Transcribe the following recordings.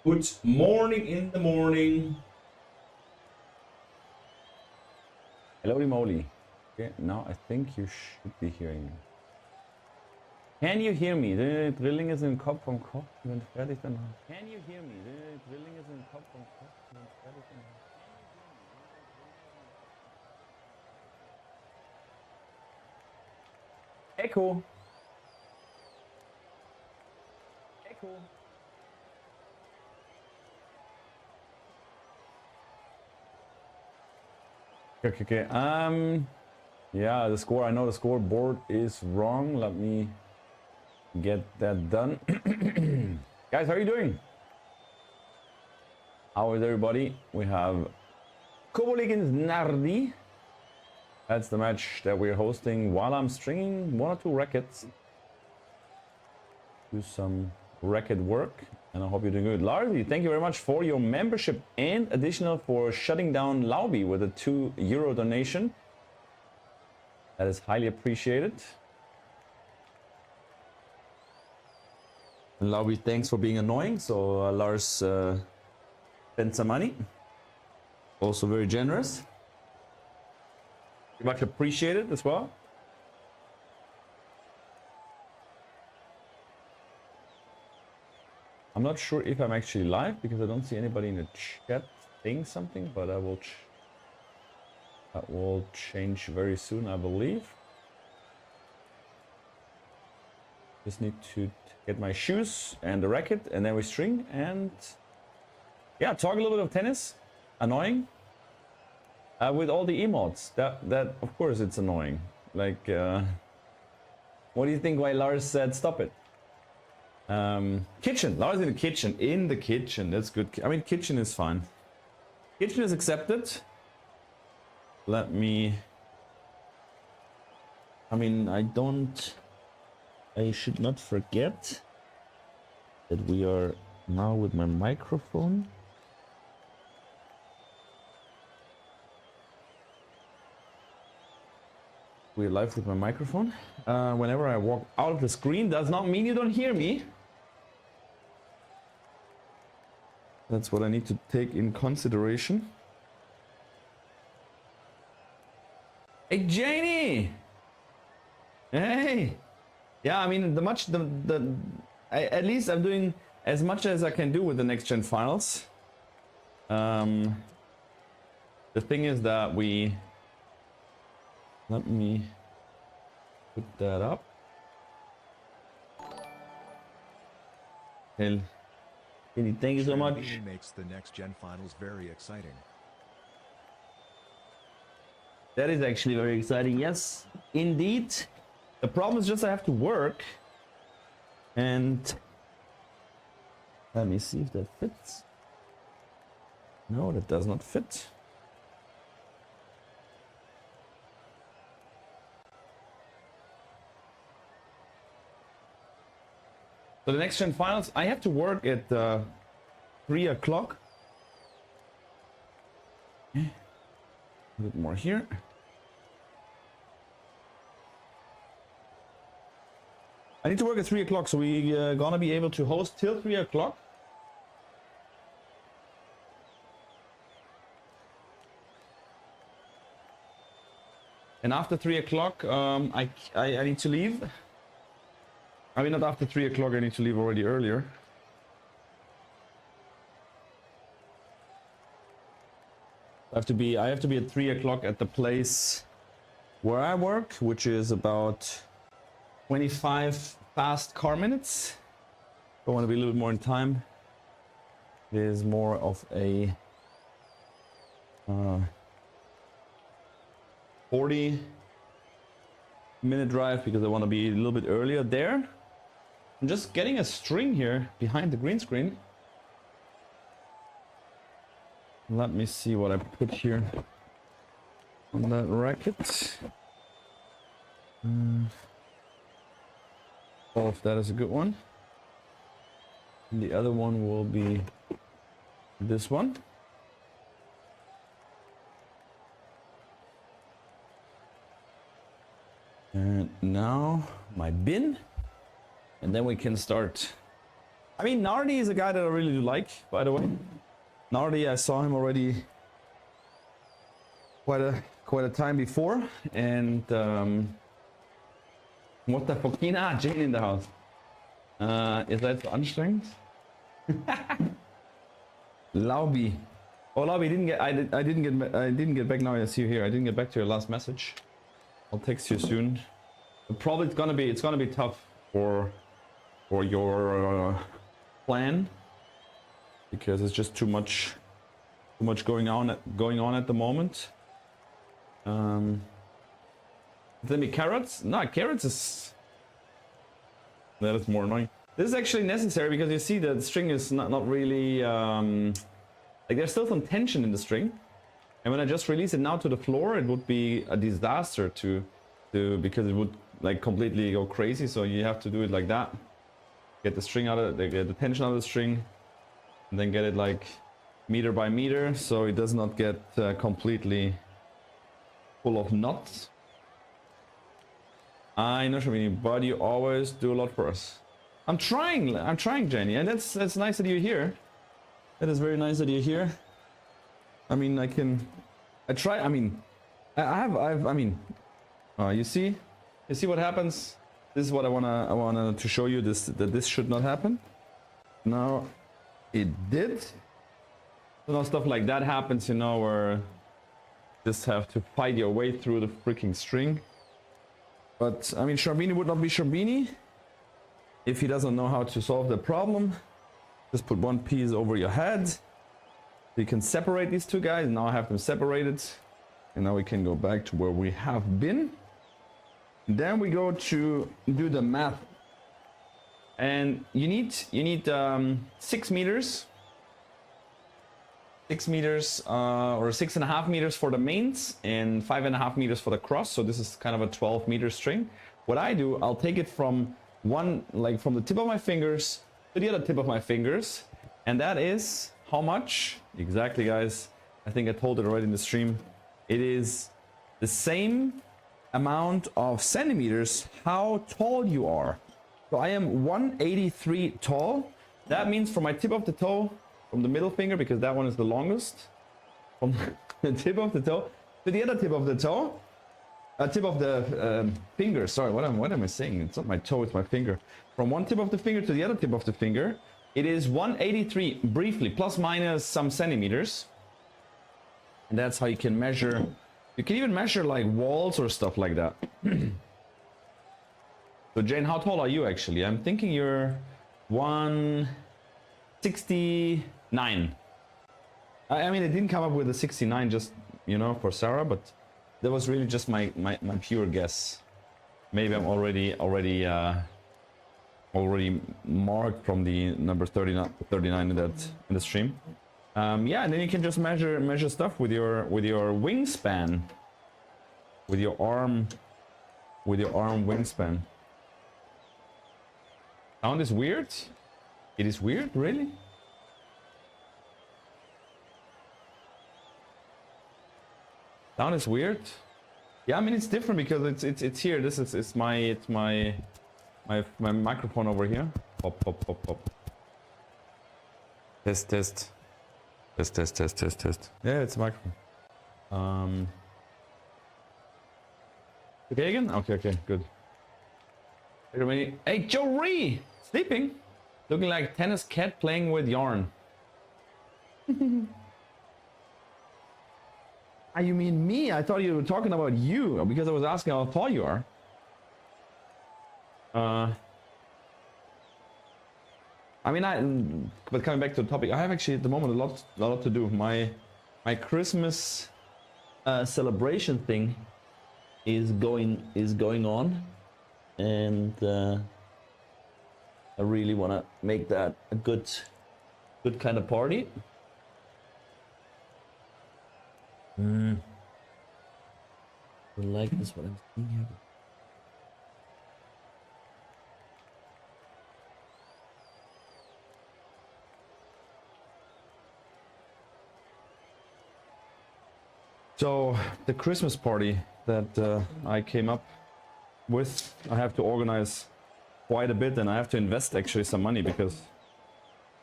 Good morning in the morning. Hello, moly. Okay, now I think you should be hearing me. Can you hear me? The drilling is in Kopf vom Kopf. Wenn fertig dann. Can you hear me? The drilling is in Kopf vom Kopf. Wenn fertig dann. Echo. Echo. Okay. Yeah, the score. I know the scoreboard is wrong. Let me get that done. Guys, how are you doing? How is everybody? We have COBOLLI against NARDI. That's the match that we're hosting while I'm stringing 1 or 2 rackets. Do some racket work, and I hope you're doing good. Lardy, thank you very much for your membership and additional for shutting down Laubi with a €2 donation. That is highly appreciated. And Laubi, thanks for being annoying. So Lars spent some money. Also very generous. Very much appreciated as well. I'm not sure if I'm actually live because I don't see anybody in the chat saying something, but that will change very soon, I believe. Just need to get my shoes and the racket, and then we string and yeah, talk a little bit of tennis. Annoying. With all the emotes, that of course it's annoying. Like, what do you think why Lars said stop it? Kitchen. Lars in the kitchen. In the kitchen. That's good. I mean, kitchen is fine. Kitchen is accepted. Let me. I mean, I should not forget that we are now with my microphone. We're live with my microphone. Whenever I walk out of the screen, does not mean you don't hear me. That's what I need to take in consideration. Hey, Janie! Hey! Yeah, I mean, at least I'm doing as much as I can do with the next gen finals. The thing is that let me put that up. Hell, thank you so much. Schrambini makes the next gen finals very exciting. That is actually very exciting. Yes, indeed. The problem is just I have to work. And let me see if that fits. No, that does not fit. So the next gen finals, I have to work at 3 o'clock. A bit more here. I need to work at 3 o'clock, so we're gonna be able to host till 3 o'clock. And after 3 o'clock, I need to leave. I mean, not after 3 o'clock, I need to leave already earlier. I have to be at 3 o'clock at the place where I work, which is about 25 fast car minutes. I want to be a little bit more in time. It is more of a 40-minute drive because I want to be a little bit earlier there. I'm just getting a string here behind the green screen. Let me see what I put here on that racket. Oh, if that is a good one. And the other one will be this one. And now my bin. And then we can start. I mean, Nardi is a guy that I really do like, by the way. Nardi, I saw him already quite a time before, and what the fuck? Jane in the house. Ist das so anstrengend? Laubi. Oh, Laubi, I didn't get back now. I see you here. I didn't get back to your last message. I'll text you soon. Probably it's gonna be tough for your plan, because it's just too much going on at the moment. Then the carrots? No, carrots is... That is more annoying. This is actually necessary because you see that the string is not really... like there's still some tension in the string. And when I just release it now to the floor, it would be a disaster because it would like completely go crazy. So you have to do it like that. Get the string out of get the tension out of the string, and then get it like meter by meter, so it does not get completely full of knots. I know, Schrambini, but you always do a lot for us. I'm trying, Jenny, and that's nice that you're here. That is very nice that you're here. I mean, I mean, you see what happens. This is what I wanna to show you, that this should not happen. Now it did. So now stuff like that happens, you know, where you just have to fight your way through the freaking string. But I mean, Schrambini would not be Schrambini if he doesn't know how to solve the problem. Just put one piece over your head. You can separate these two guys. Now I have them separated, and now we can go back to where we have been. Then we go to do the math, and you need 6 meters, or 6.5 meters for the mains and 5.5 meters for the cross. So this is kind of a 12-meter string. What I do, I'll take it from from the tip of my fingers to the other tip of my fingers, and that is how much exactly, guys? I think I told it already in the stream. It is the same amount of centimeters how tall you are. So I am 183 tall. That means from my tip of the toe, from the middle finger, because that one is the longest, from the tip of the toe to the other tip of the toe, tip of the finger. Sorry, what am I saying? It's not my toe, it's my finger. From one tip of the finger to the other tip of the finger, it is 183 briefly, plus minus some centimeters. And that's how you can measure. You can even measure like walls or stuff like that. So Jane, how tall are you actually? I'm thinking you're 169. I mean, it didn't come up with a 69 just, you know, for Sarah, but that was really just my pure guess. Maybe I'm already marked from the number 39 in the stream. Yeah, and then you can just measure stuff with your wingspan, with your arm wingspan. Sound is weird. It is weird, really. Sound is weird. Yeah, I mean it's different because it's here. This is my microphone over here. Pop pop pop pop. Test. Test. Yeah, it's a microphone. Okay again? Okay, good. Hey, Joe Ree! Sleeping? Looking like tennis cat playing with yarn. Ah, you mean me? I thought you were talking about you, because I was asking how tall you are. I mean, but coming back to the topic, I have actually at the moment a lot to do. My Christmas celebration thing is going on, and I really want to make that a good kind of party. I like this what I'm seeing here. So the Christmas party that I came up with, I have to organize quite a bit, and I have to invest actually some money because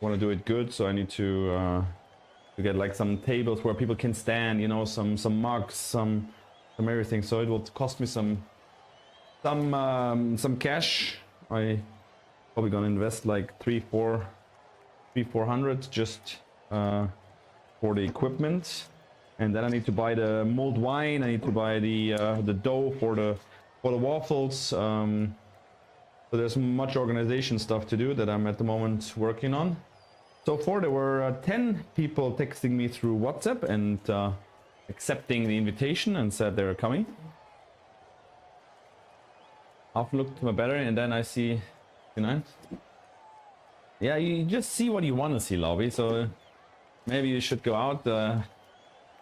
want to do it good, so I need to get like some tables where people can stand, you know, some mugs, some everything. So it will cost me some cash. I probably gonna invest like 400 just for the equipment, and then I need to buy the mulled wine. I need to buy the dough for the waffles. So there's much organization stuff to do that I'm at the moment working on. So far there were 10 people texting me through WhatsApp and accepting the invitation and said they were coming. I've looked to my battery and then I see tonight. Yeah, you just see what you want to see, Lobby. So maybe you should go out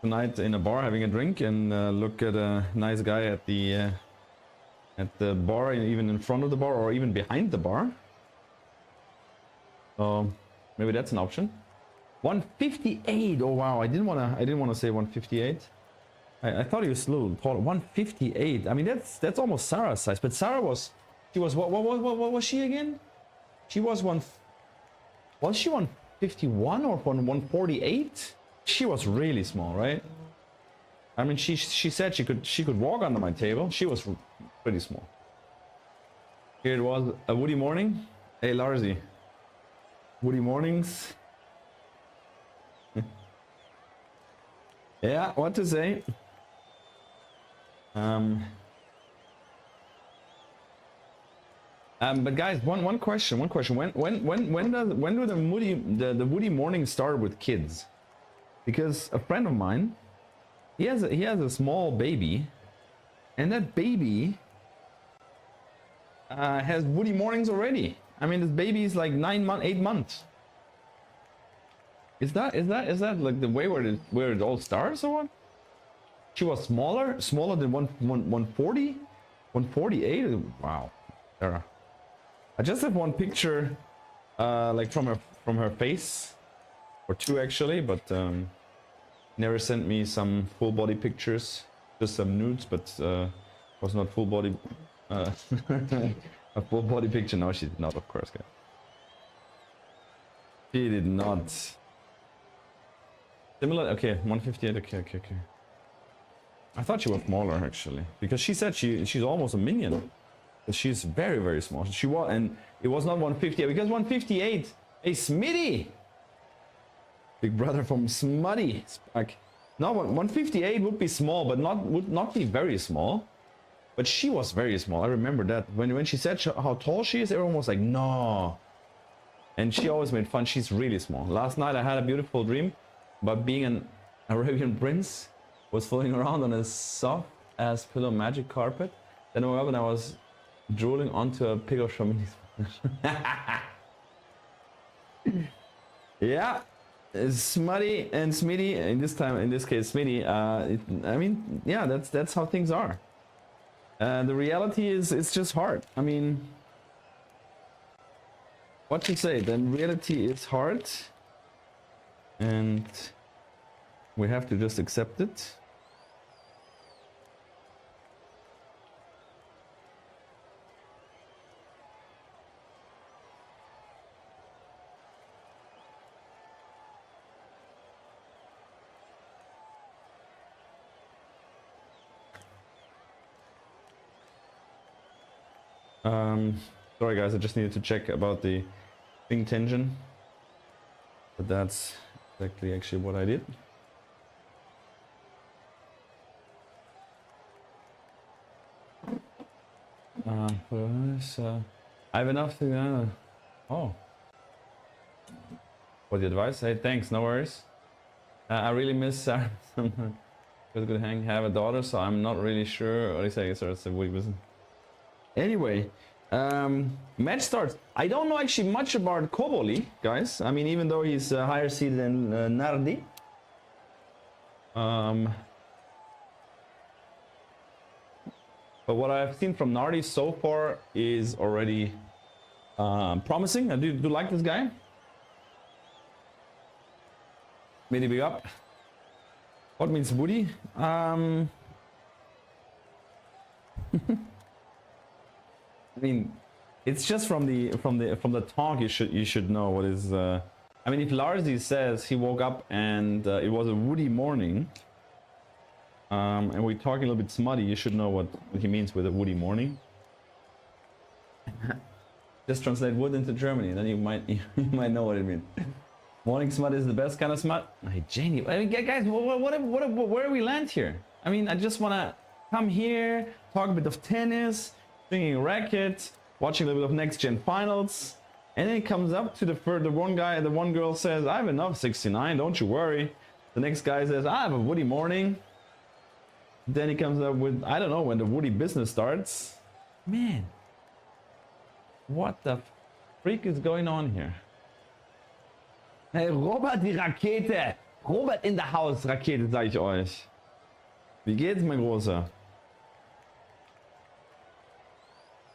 tonight in a bar having a drink and look at a nice guy at the bar, even in front of the bar or even behind the bar. So maybe that's an option. 158. Oh wow, I didn't want to say 158. I thought he was a little taller. 158. I mean that's almost Sarah's size. But Sarah was what was she again? She was she 151 or 148? She was really small, right? I mean she said she could walk under my table. She was pretty small. Here it was, a Woody morning. Hey Larzy. Woody mornings. Yeah, what to say? But guys, one question. When do the Woody mornings start with kids? Because a friend of mine, he has a small baby, and that baby has Woody mornings already. I mean, this baby is like 8 months. Is that like the way where it all starts or what? She was smaller than 140, 148. Wow, Sarah. I just have one picture, like from her face, or two actually, but never sent me some full body pictures, just some nudes, but was not full body. A full body picture. No, she did not, of course, guys. She did not. Similar. Okay, 158. Okay. I thought she was smaller actually, because she said she's almost a minion. But she's very small. She was, and it was not 158 because 158. Hey, Smitty, big brother from Smutty. No, 158 would be small, but would not be very small. But she was very small. I remember that when she said how tall she is, everyone was like, no. And she always made fun. She's really small. Last night I had a beautiful dream about being an Arabian prince, was floating around on a soft ass pillow magic carpet. Then I woke up and I was drooling onto a pig of Schrambini's. Yeah, Smutty and Smitty. In this case, Smitty. I mean, yeah, that's how things are. The reality is, it's just hard. I mean, what to say? The reality is hard, and we have to just accept it. Sorry guys, I just needed to check about the ping tension, but that's exactly actually what I did. I have enough to oh, for the advice. Hey, thanks, no worries. I really miss Sarah. Good hang, have a daughter, so I'm not really sure. Or at least I guess it's a week visit. Anyway, match starts. I don't know actually much about COBOLLI, guys. I mean, even though he's higher seeded than NARDI. But what I've seen from NARDI so far is already promising. I do like this guy. Many big up. What means Woody? I mean, it's just from the talk you should know what is I mean, if Larzy says he woke up and it was a woody morning, and we're talking a little bit smutty, you should know what he means with a woody morning. Just translate wood into Germany, then you might know what it means. Morning smut is the best kind of smut. Hey, Janie, I mean, guys, where do we land here? I mean, I just want to come here, talk a bit of tennis, swinging a racket, watching a little bit of next gen finals, and then it comes up to the one guy, the one girl says, I have enough 69, don't you worry. The next guy says, I have a woody morning. Then he comes up with, I don't know when the woody business starts. Man, what the freak is going on here? Hey, Robert, die Rakete! Robert in the house, Rakete, sag ich euch. Wie geht's, mein Großer?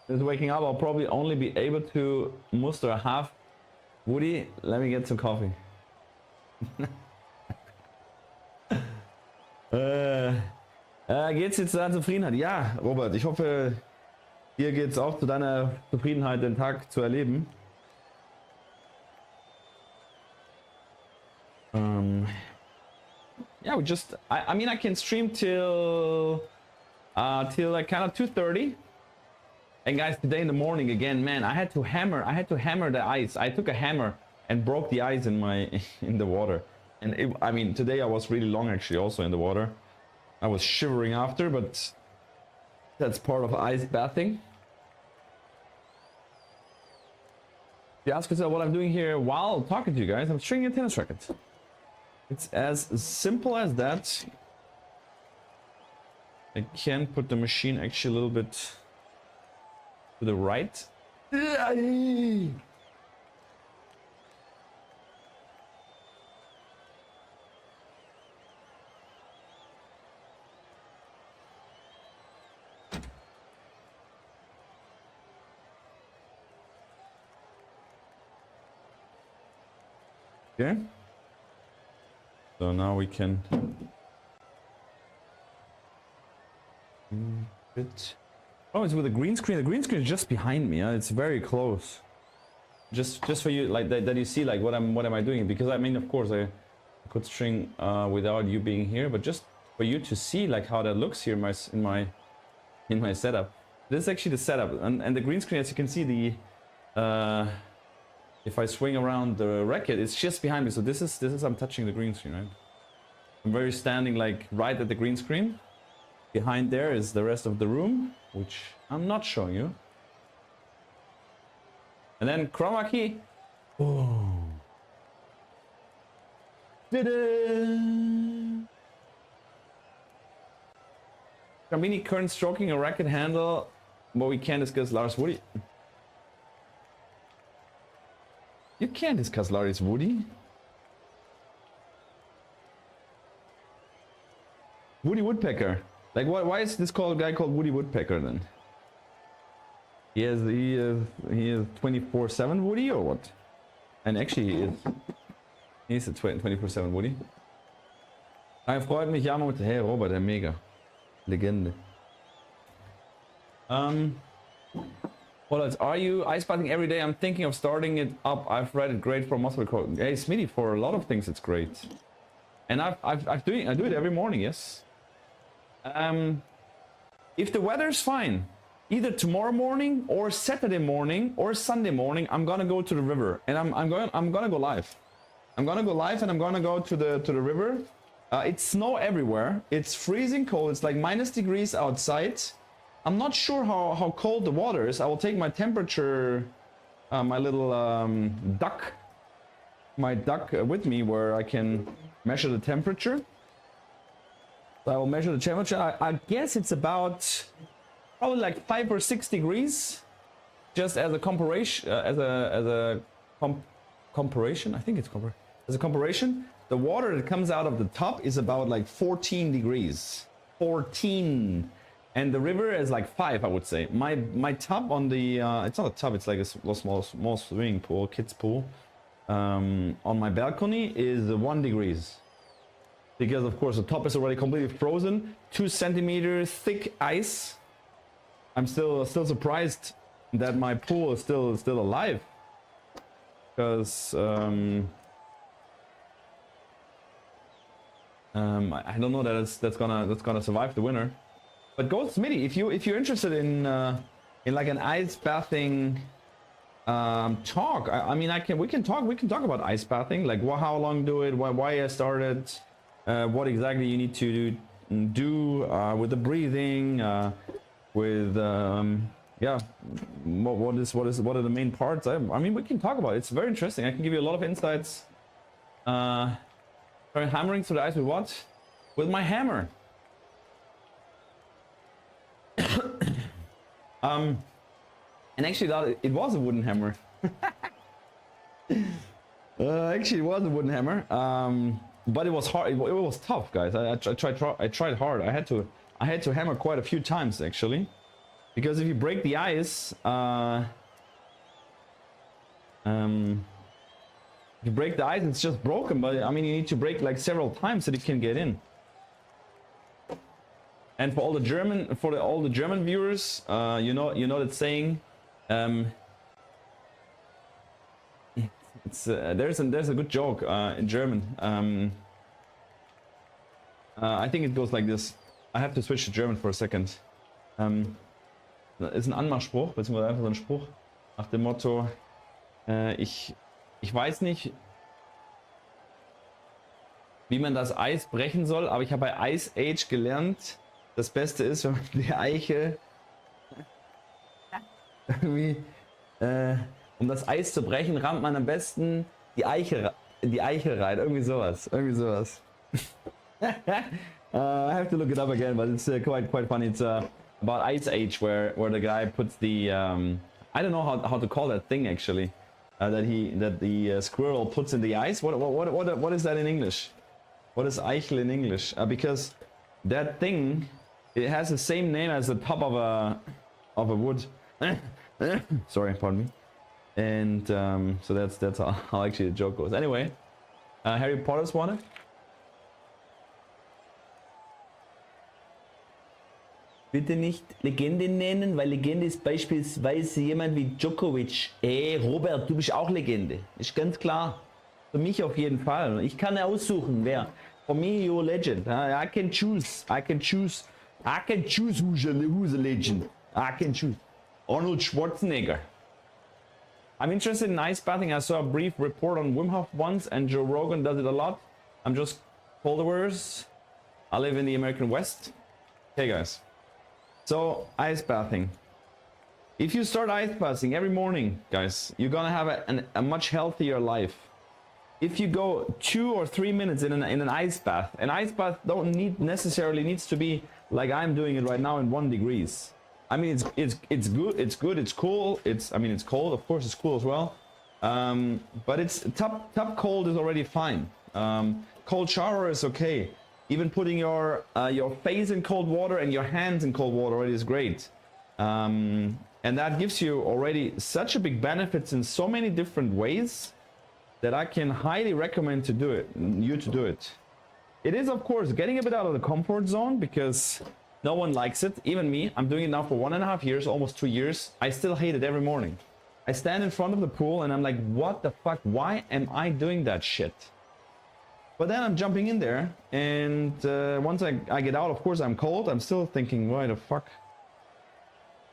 Just waking up, I'll probably only be able to muster a half. Woody, let me get some coffee. Geht's jetzt zu deiner Zufriedenheit? Ja, Robert, ich hoffe, dir geht's auch zu deiner Zufriedenheit, den Tag zu erleben. Yeah, we just, I mean, I can stream till like kind of 2:30. And guys, today in the morning again, man, I had to hammer the ice. I took a hammer and broke the ice in the water. And I mean, today I was really long actually also in the water. I was shivering after, but that's part of ice bathing. You ask yourself what I'm doing here while talking to you guys. I'm stringing a tennis racket. It's as simple as that. I can put the machine actually a little bit to the right. Okay. So now we can oh, it's with the green screen. The green screen is just behind me. It's very close. Just for you, like that you see like what am I doing? Because I mean, of course, I could string without you being here, but just for you to see like how that looks here in my setup. This is actually the setup, and the green screen, as you can see, the if I swing around the racket, it's just behind me. So this is I'm touching the green screen, right? I'm very standing like right at the green screen. Behind there is the rest of the room, which I'm not showing you. And then chroma key. Oh. Schrambini current stroking a racket handle, but we can't discuss Lars Woody. You can't discuss Lars Woody. Woody Woodpecker. Like why is this guy called Woody Woodpecker then? He is 24/7 Woody or what? And actually he's a 24/7 Woody. Freut mich ja mit, hey Robert, der mega Legende. What else? Are you ice bathing every day? I'm thinking of starting it up. I've read it great for muscle recovery. Hey Smitty, for a lot of things it's great. And I do it every morning, yes. If the weather's fine, either tomorrow morning or Saturday morning or Sunday morning, I'm gonna go to the river and I'm gonna go live. I'm gonna go live and I'm gonna go to the river. It's snow everywhere. It's freezing cold. It's like -degrees outside. I'm not sure how cold the water is. I will take my temperature, my little duck with me where I can measure the temperature. So I will measure the temperature. I guess it's about probably like 5 or 6 degrees, just as a comparison. Comparison. I think it's as a comparison. The water that comes out of the top is about like 14 degrees. 14. And the river is like 5, I would say. My tub on the it's not a tub, it's like a small swimming pool, kids pool. On my balcony is 1 degrees. Because of course the top is already completely frozen, 2 centimeters thick ice. I'm still surprised that my pool is still alive. Because I don't know that that's gonna survive the winter. But go Smitty, if you're interested in like an ice bathing talk. I mean, we can talk about ice bathing, like how long do it, why I started, what exactly you need to do with the breathing, with yeah, what are the main parts. I mean, we can talk about it. It's very interesting. I can give you a lot of insights. Try hammering through the ice with what? With my hammer. And actually, it was a wooden hammer. Actually, it was a wooden hammer. But it was hard. It was tough, guys. I tried hard. I had to hammer quite a few times actually, because if you break the ice, if you break the ice, it's just broken. But I mean, you need to break like several times so it can get in. And for all the German viewers, you know that saying. There's a good joke in German. I think it goes like this. I have to switch to German for a second. Ist ein Anmachspruch, beziehungsweise einfach so ein Spruch nach dem Motto: ich weiß nicht, wie man das Eis brechen soll, aber ich habe bei Ice Age gelernt, das Beste ist, wenn man die Eiche irgendwie, um das Eis zu brechen, rammt man am besten die Eiche rein. Irgendwie sowas. I have to look it up again, but it's quite funny. It's about Ice Age, where the guy puts the I don't know how to call that thing actually, that the squirrel puts in the ice. What is that in English? What is Eichel in English? Because that thing, it has the same name as the top of a wood. Sorry, pardon me. And so that's how actually the joke goes. Anyway, Harry Potter's won it. Bitte nicht Legende nennen, weil Legende ist beispielsweise jemand wie Djokovic. Robert, du bist auch Legende. Ist ganz klar. Für mich auf jeden Fall. Ich kann aussuchen, wer. For me, you're a legend. I can choose who's a legend. I can choose. Arnold Schwarzenegger. I'm interested in ice bathing. I saw a brief report on Wim Hof once, and Joe Rogan does it a lot. I'm just followers. I live in the American West. Hey guys. So, ice bathing. If you start ice bathing every morning, guys, you're gonna have a much healthier life. If you go 2 or 3 minutes in an ice bath don't necessarily needs to be like I'm doing it right now in 1 degrees. I mean, it's good, it's cool. I mean, it's cold, of course, it's cool as well. But it's top cold is already fine. Cold shower is okay. Even putting your face in cold water and your hands in cold water already is great. And that gives you already such a big benefits in so many different ways that I can highly recommend you to do it. It is, of course, getting a bit out of the comfort zone because no one likes it. Even me. I'm doing it now for 1.5 years, almost 2 years. I still hate it every morning. I stand in front of the pool and I'm like, what the fuck? Why am I doing that shit? But then I'm jumping in there, and once I get out, of course I'm cold. I'm still thinking, why the fuck?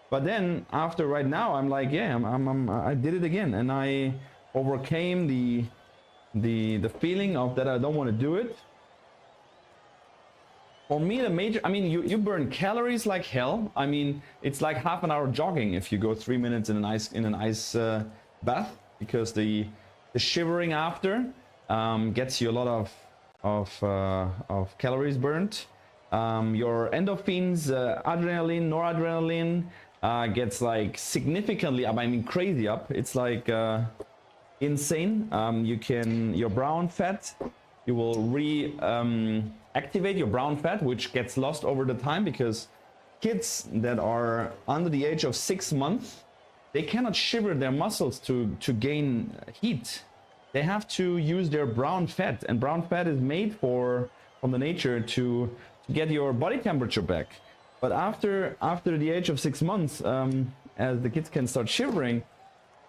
But then after right now, I'm like, yeah, I did it again, and I overcame the feeling of that I don't want to do it. For me, I mean, you burn calories like hell. I mean, it's like half an hour jogging if you go 3 minutes in an ice bath, because the shivering after gets you a lot of calories burnt. Your endorphins, adrenaline, noradrenaline gets like significantly up. I mean, crazy up. It's like insane. Your brown fat, you will activate your brown fat, which gets lost over the time, because kids that are under the age of 6 months, they cannot shiver their muscles to gain heat. They have to use their brown fat, and brown fat is made from the nature to get your body temperature back. But after the age of 6 months, as the kids can start shivering,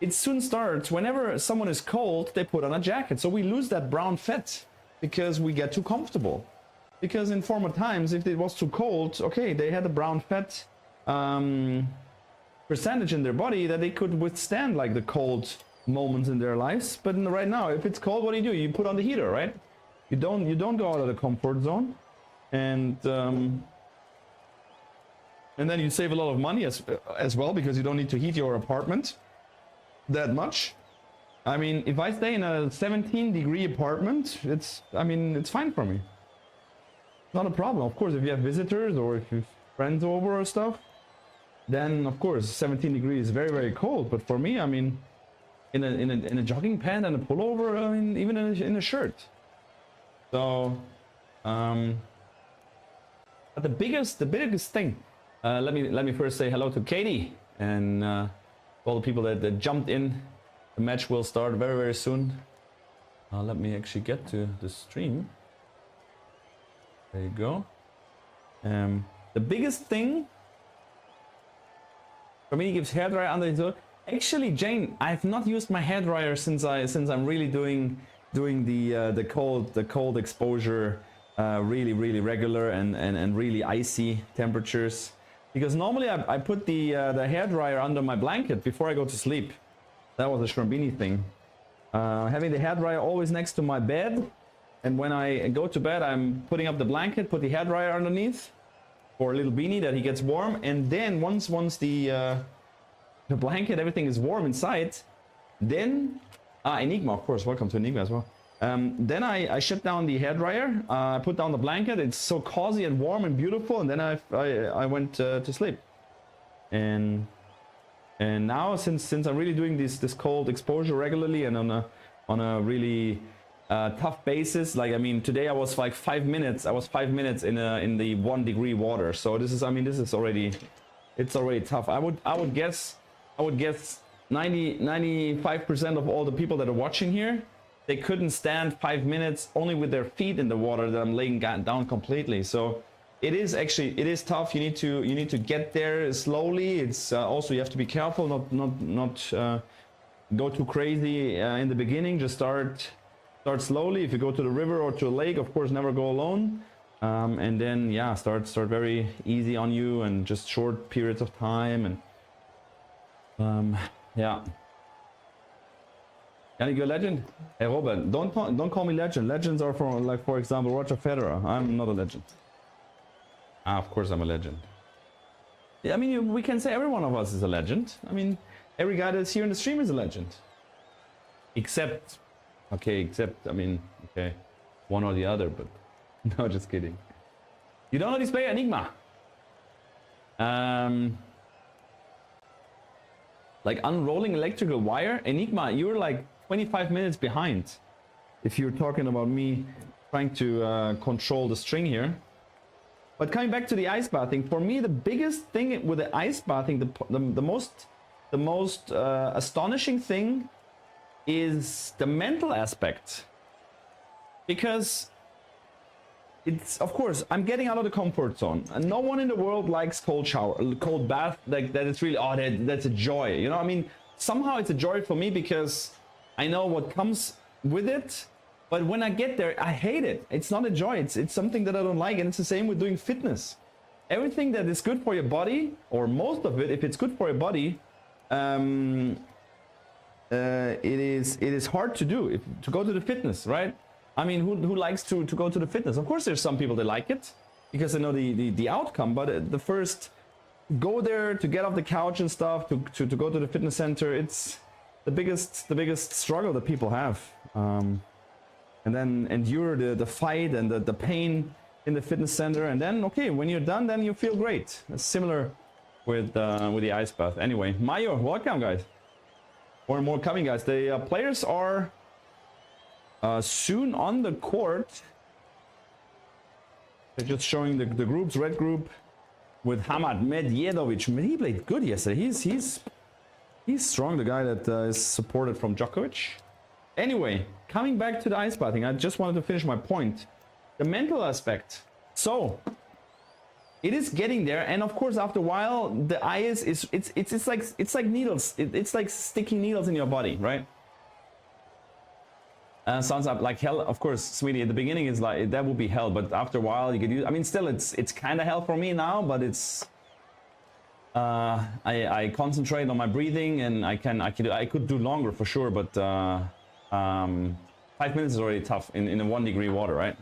it soon starts. Whenever someone is cold, they put on a jacket. So we lose that brown fat because we get too comfortable. because in former times, if it was too cold, okay, they had a brown fat percentage in their body that they could withstand like the cold moments in their lives. But right now, if it's cold, what do? You put on the heater, right? You don't go out of the comfort zone, and then you save a lot of money as well, because you don't need to heat your apartment that much. I mean, if I stay in a 17-degree apartment, it's fine for me. Not a problem. Of course, if you have visitors or if you have friends over or stuff, then of course 17 degrees is very, very cold. But for me, I mean, in a jogging pant and a pullover, I mean, even in a shirt. So, but the biggest thing. Let me first say hello to Katie and all the people that jumped in. The match will start very, very soon. Let me actually get to the stream. There you go. The biggest thing for me, gives hairdryer under the. Actually, Jane, I've not used my hairdryer since I'm really doing the cold exposure really regular and really icy temperatures. Because normally I put the hairdryer under my blanket before I go to sleep. That was a Schrambini thing. Having the hairdryer always next to my bed, and when I go to bed, I'm putting up the blanket, put the hairdryer underneath for a little beanie that he gets warm, and then once the blanket, everything is warm inside, then Enigma, of course, welcome to Enigma as well. Then I shut down the hairdryer, I put down the blanket. It's so cozy and warm and beautiful, and then I went to sleep. And now since I'm really doing this cold exposure regularly and on a really tough basis, like I mean today I was like 5 minutes. I was 5 minutes in the 1 degree water. So this is already tough. I would guess 95% of all the people that are watching here, they couldn't stand 5 minutes only with their feet in the water that I'm laying down completely. So it is tough. You need to get there slowly. It's also, you have to be careful, not go too crazy in the beginning. Just start slowly. If you go to the river or to a lake, of course, never go alone. And then yeah, start very easy on you and just short periods of time. And yeah. Yannick, you're a legend? Hey Robert, don't call me legend. Legends are for example, Roger Federer. I'm not a legend. Of course I'm a legend. Yeah, I mean, we can say every one of us is a legend. I mean, every guy that's here in the stream is a legend. Except, I mean, okay, one or the other, but no, just kidding. You don't know this player, Enigma? Like unrolling electrical wire? Enigma, you're like 25 minutes behind. If you're talking about me trying to control the string here. But coming back to the ice bathing, for me the biggest thing with the ice bathing, the most astonishing thing is the mental aspect. Because it's, of course, I'm getting out of the comfort zone, and no one in the world likes cold bath, like that. It's really, oh, that's a joy, you know. I mean, somehow it's a joy for me because I know what comes with it, but when I get there, I hate it. It's not a joy. It's something that I don't like, and it's the same with doing fitness. Everything that is good for your body, or most of it, if it's good for your body, it is hard to do. To go to the fitness, right? I mean, who likes to go to the fitness? Of course, there's some people that like it because they know the outcome. But the first go there, to get off the couch and stuff, to go to the fitness center, it's the biggest struggle that people have. And then endure the fight and the pain in the fitness center, and then okay, when you're done, then you feel great. It's similar with the ice bath. Anyway, Mayo, welcome guys. More and more coming, guys. The players are soon on the court. They're just showing the groups. Red group with Hamad Medjedovic. He played good yesterday. He's strong, the guy that is supported from Djokovic. Anyway, coming back to the ice bathing, I just wanted to finish my point. The mental aspect. So it is getting there, and of course, after a while, the ice is it's like needles. It's like sticking needles in your body, right? Sounds up like hell. Of course, sweetie, at the beginning it's like that would be hell, but after a while you get used. I mean, still it's kind of hell for me now, but it's I concentrate on my breathing, and I could do longer for sure, but 5 minutes is already tough in a 1 degree water, right?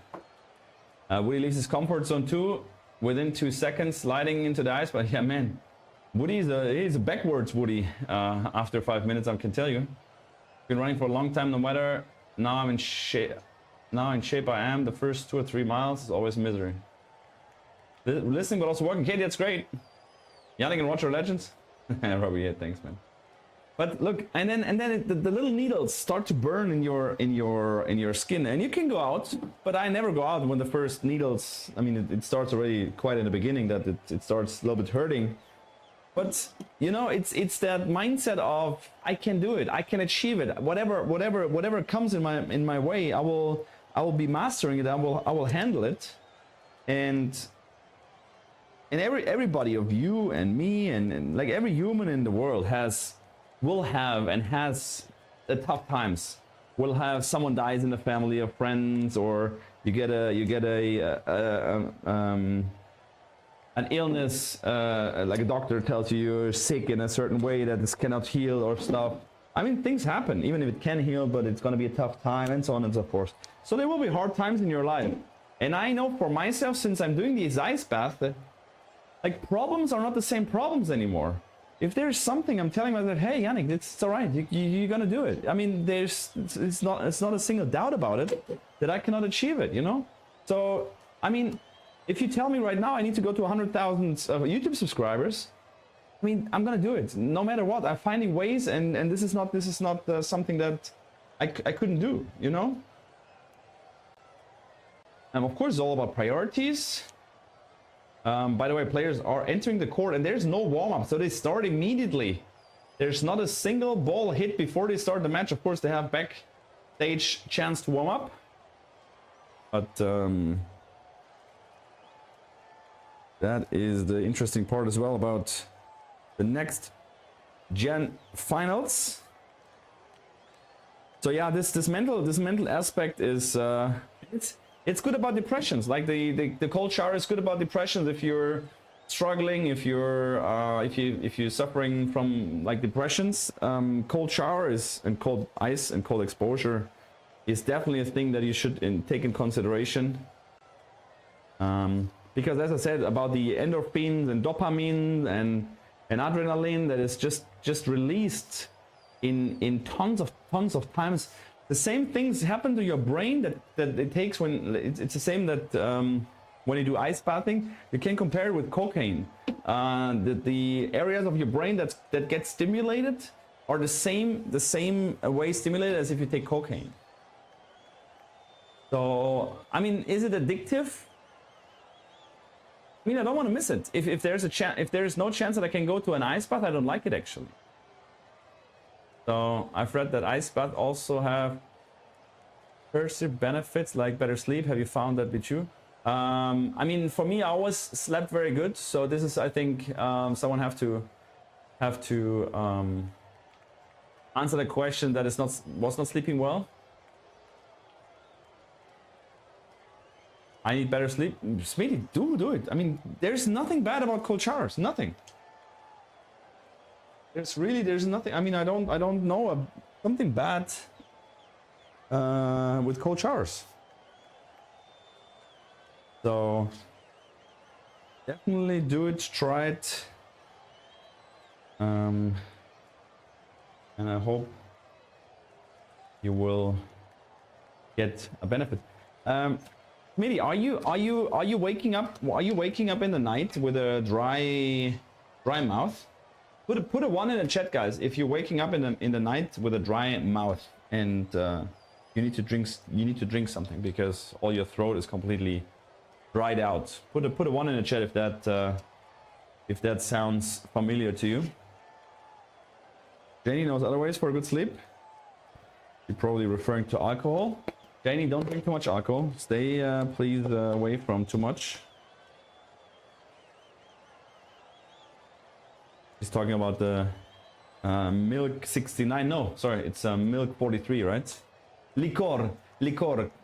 Woody leaves his comfort zone too within 2 seconds, sliding into the ice. But yeah, man, Woody's he's a backwards Woody after 5 minutes, I can tell you. Been running for a long time, no matter. Now I'm in shape. Now in shape I am. The first 2 or 3 miles is always misery. Listening but also working. Katie, that's great. Yannick and Roger Legends. Robbie, yeah, thanks, man. But look, and then the little needles start to burn in your skin, and you can go out, but I never go out when the first needles. I mean, it starts already quite in the beginning that it starts a little bit hurting. But you know, it's that mindset of I can do it, I can achieve it. Whatever comes in my way, I will be mastering it. I will handle it, and everybody of you and me and like every human in the world will have the tough times. Will have someone dies in the family of friends, or you get an illness, like a doctor tells you you're sick in a certain way that this cannot heal or stuff. I mean, things happen, even if it can heal, but it's going to be a tough time, and so on and so forth. So there will be hard times in your life. And I know for myself, since I'm doing these ice baths, that like problems are not the same problems anymore. If there's something, I'm telling myself, hey, Yannick, it's all right. You're going to do it. I mean, it's not a single doubt about it that I cannot achieve it, you know? So, I mean, if you tell me right now I need to go to 100,000 YouTube subscribers, I mean, I'm gonna do it no matter what. I'm finding ways, and this is not something that I couldn't do, you know. And of course, it's all about priorities. By the way, players are entering the court, and there's no warm-up, so they start immediately. There's not a single ball hit before they start the match. Of course, they have backstage chance to warm up, but that is the interesting part as well about the next gen finals. So yeah, this mental aspect is it's good about depressions. Like the cold shower is good about depressions if you're struggling, if you're suffering from like depressions. Cold shower and cold ice and cold exposure is definitely a thing that you should take in consideration. Because as I said about the endorphins and dopamine and adrenaline that is just released in tons of times, the same things happen to your brain that it takes when it's the same that when you do ice bathing. You can compare it with cocaine. The areas of your brain that get stimulated are the same way stimulated as if you take cocaine. So I mean, is it addictive? I mean, I don't want to miss it. If there's no chance that I can go to an ice bath, I don't like it actually. So I've read that ice bath also have perceived benefits like better sleep. Have you found that with you? I mean, for me, I always slept very good. So this is, I think, someone have to answer the question that was not sleeping well. I need better sleep. Smitty, do it. I mean, there's nothing bad about cold showers. Nothing. There's nothing. I mean, I don't know something bad with cold showers. So definitely do it. Try it. And I hope you will get a benefit. Smitty, are you waking up? Are you waking up in the night with a dry mouth? Put a 1 in the chat, guys. If you're waking up in the night with a dry mouth and you need to drink something because all your throat is completely dried out. Put a 1 in the chat if that sounds familiar to you. Janie knows other ways for a good sleep. You're probably referring to alcohol. Janie, don't drink too much alcohol. Stay, please, away from too much. He's talking about the milk 69. No, sorry, it's milk 43, right? Licor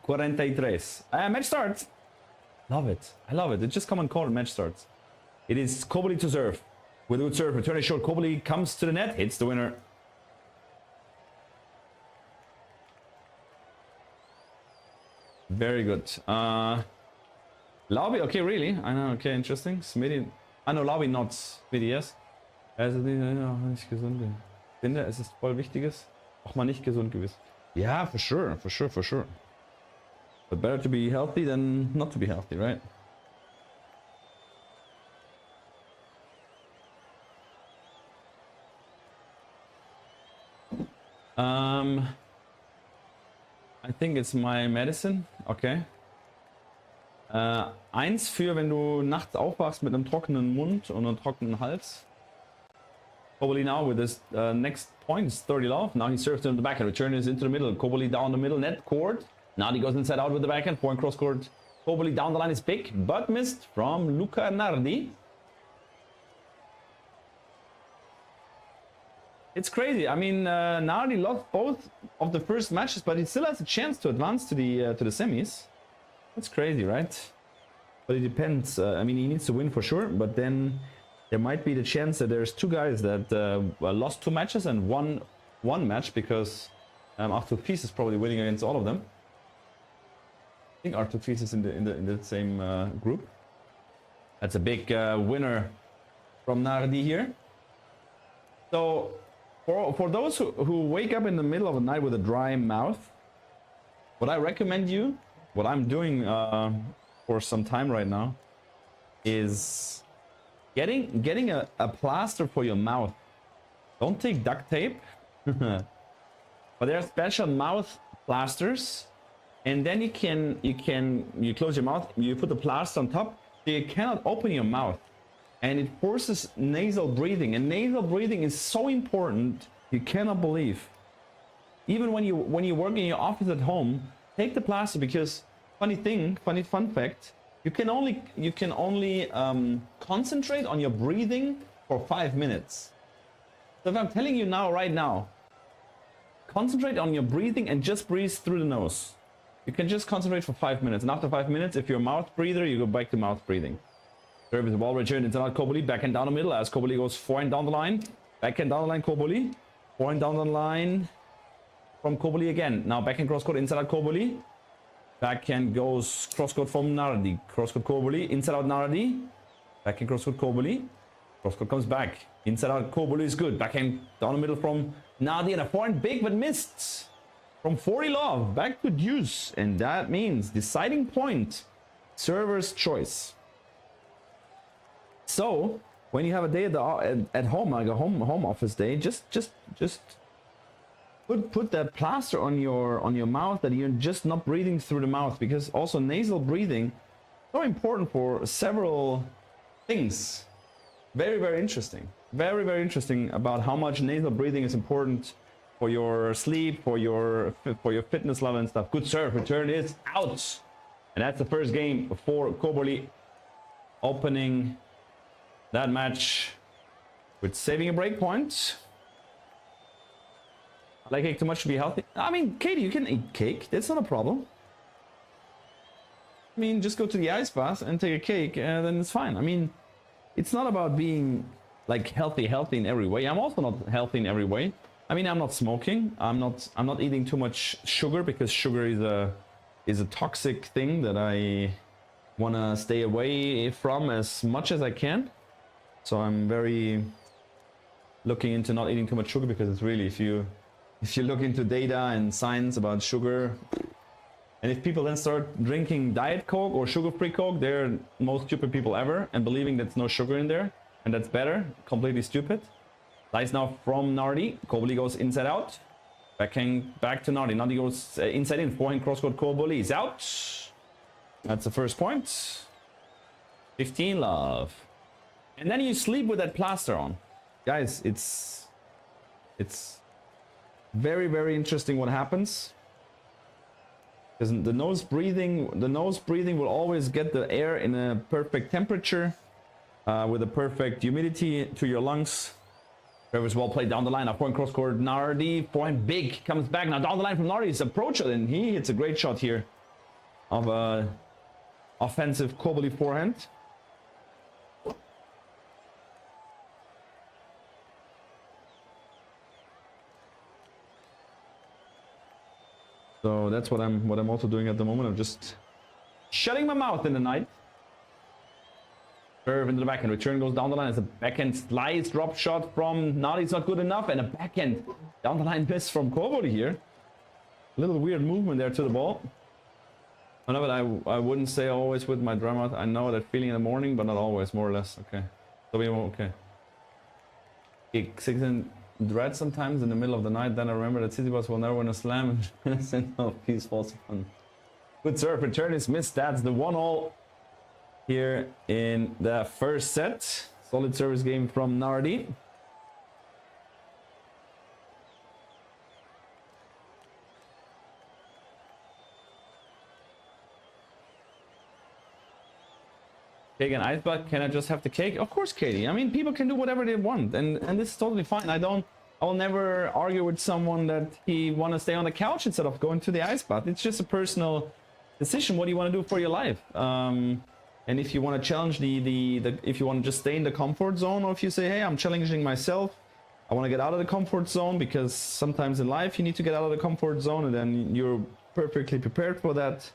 43. Match starts. Love it. I love it. It just come on call and match starts. It is COBOLLI to serve. With a good serve, return is short. COBOLLI comes to the net, hits the winner. Very good. Laubi, okay, really? I know, okay, interesting. Smitty, I know Laubi not. Smitty, yes. Also, nicht gesund. Ich finde, es ist voll Wichtiges, auch mal nicht gesund gewiss. Yeah, for sure, for sure, for sure. But better to be healthy than not to be healthy, right? I think it's my medicine. Okay. Eins für, wenn du nachts aufwachst mit einem trockenen Mund und einem trockenen Hals. COBOLLI now with his next points, 30 love. Now he serves in the backhand. Return is into the middle. COBOLLI down the middle, net court. Now he goes inside out with the backhand. Point cross court. COBOLLI down the line is big, but missed from Luca Nardi. It's crazy. I mean, Nardi lost both of the first matches, but he still has a chance to advance to the semis. That's crazy, right? But it depends. I mean, he needs to win for sure, but then there might be the chance that there's two guys that lost 2 matches and won 1 match, because Arthur Fils is probably winning against all of them. I think Arthur Fils is in the same group. That's a big winner from Nardi here. So for those who wake up in the middle of the night with a dry mouth, what I recommend you, what I'm doing for some time right now, is getting a plaster for your mouth. Don't take duct tape, but there are special mouth plasters, and then you close your mouth, you put the plaster on top, so you cannot open your mouth. And it forces nasal breathing, and nasal breathing is so important, you cannot believe. Even when you work in your office at home, take the plaster, because funny fun fact, you can only concentrate on your breathing for 5 minutes. So if I'm telling you now, right now, concentrate on your breathing and just breathe through the nose. You can just concentrate for 5 minutes, and after 5 minutes, if you're a mouth breather, you go back to mouth breathing. Service ball returned into COBOLLI, backhand down the middle as COBOLLI goes forehand down the line. Backhand down the line, COBOLLI. Forehand down the line from COBOLLI again. Now backhand cross court, inside out COBOLLI. Backhand goes cross court from Nardi. Cross court COBOLLI, inside out Nardi. Backhand cross court COBOLLI. Cross court comes back. Inside out COBOLLI is good. Backhand down the middle from Nardi, and a forehand big but missed. From 40 love, back to deuce. And that means deciding point. Server's choice. So when you have a day at home, like a home office day, just put that plaster on your mouth, that you're just not breathing through the mouth, because also nasal breathing so important for several things. Very interesting. Very interesting about how much nasal breathing is important for your sleep, for your fitness level and stuff. Good serve, return is out, and that's the first game for COBOLLI, opening that match with saving a break point. I like cake too much to be healthy. I mean, Katie, you can eat cake. That's not a problem. I mean, just go to the ice bath and take a cake, and then it's fine. I mean, it's not about being like healthy in every way. I'm also not healthy in every way. I mean, I'm not smoking. I'm not eating too much sugar, because sugar is a toxic thing that I want to stay away from as much as I can. So I'm very looking into not eating too much sugar, because it's really, if you look into data and science about sugar, and if people then start drinking Diet Coke or sugar-free Coke, they're the most stupid people ever, and believing there's no sugar in there, and that's better. Completely stupid. Slice now from Nardi. COBOLLI goes inside out. Backhand back to Nardi. Nardi goes inside in. Forehand cross-court. COBOLLI is out. That's the first point. 15 love. And then you sleep with that plaster on. Guys, it's very interesting what happens. Because the nose breathing will always get the air in a perfect temperature, with a perfect humidity to your lungs. Service well played down the line. Up point cross court. Nardi. Forehand big. Comes back. Now down the line from Nardi's approach. And he hits a great shot here. Of a offensive COBOLLI forehand. So that's what I'm also doing at the moment. I'm just shutting my mouth in the night. Serve into the backhand. Return goes down the line. It's a backhand slice drop shot from Nardi. It's not good enough. And a backhand down the line miss from COBOLLI here. A little weird movement there to the ball. I know, but I wouldn't say always with my drum out. I know that feeling in the morning, but not always, more or less. Okay. So we okay. Kick 6 in dread sometimes in the middle of the night. Then I remember that Tsitsipas will never win a slam. And no, peace falls upon. Good serve. Return is missed. That's the 1-all here in the first set. Solid service game from Nardi. Cake and ice bath. Can I just have the cake? Of course, Katie. I mean, people can do whatever they want, and this is totally fine. I will never argue with someone that he want to stay on the couch instead of going to the ice bath. It's just a personal decision. What do you want to do for your life? And if you want to challenge if you want to just stay in the comfort zone, or if you say, hey, I'm challenging myself, I want to get out of the comfort zone, because sometimes in life you need to get out of the comfort zone, and then you're perfectly prepared for that.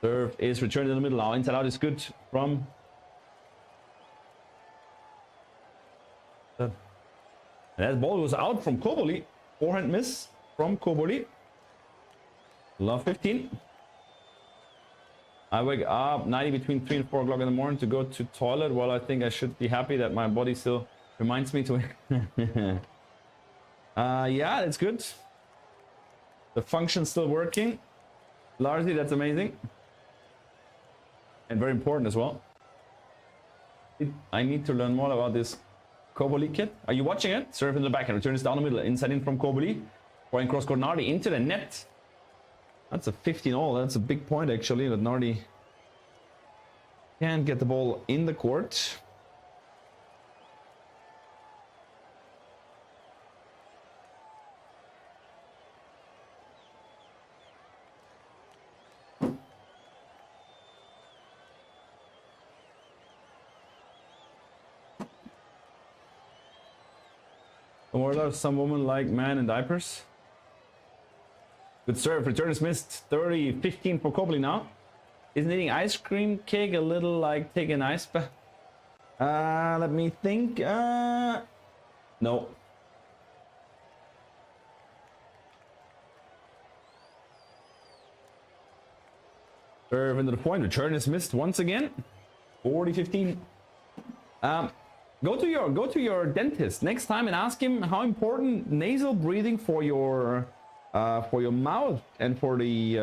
Serve is returned in the middle. Now inside out is good from. And that ball was out from COBOLLI. Forehand miss from COBOLLI. Love 15. I wake up 90 between 3 and 4 o'clock in the morning to go to toilet. Well, I think I should be happy that my body still reminds me to. Yeah, that's good. The function's still working. Largely, that's amazing. And very important as well. I need to learn more about this COBOLLI kit. Are you watching it? Serve in the backhand. Return is down the middle. Inside in from COBOLLI. Point cross court Nardi into the net. That's a 15-all. That's a big point, actually, that Nardi can't get the ball in the court. Or are some women like man in diapers? Good serve. Return is missed. 30-15 for COBOLLI now. Isn't eating ice cream cake a little like taking an ice bath? Let me think. No. Serve into the point. Return is missed once again. 40-15. Go to your dentist next time and ask him how important nasal breathing for your mouth and for the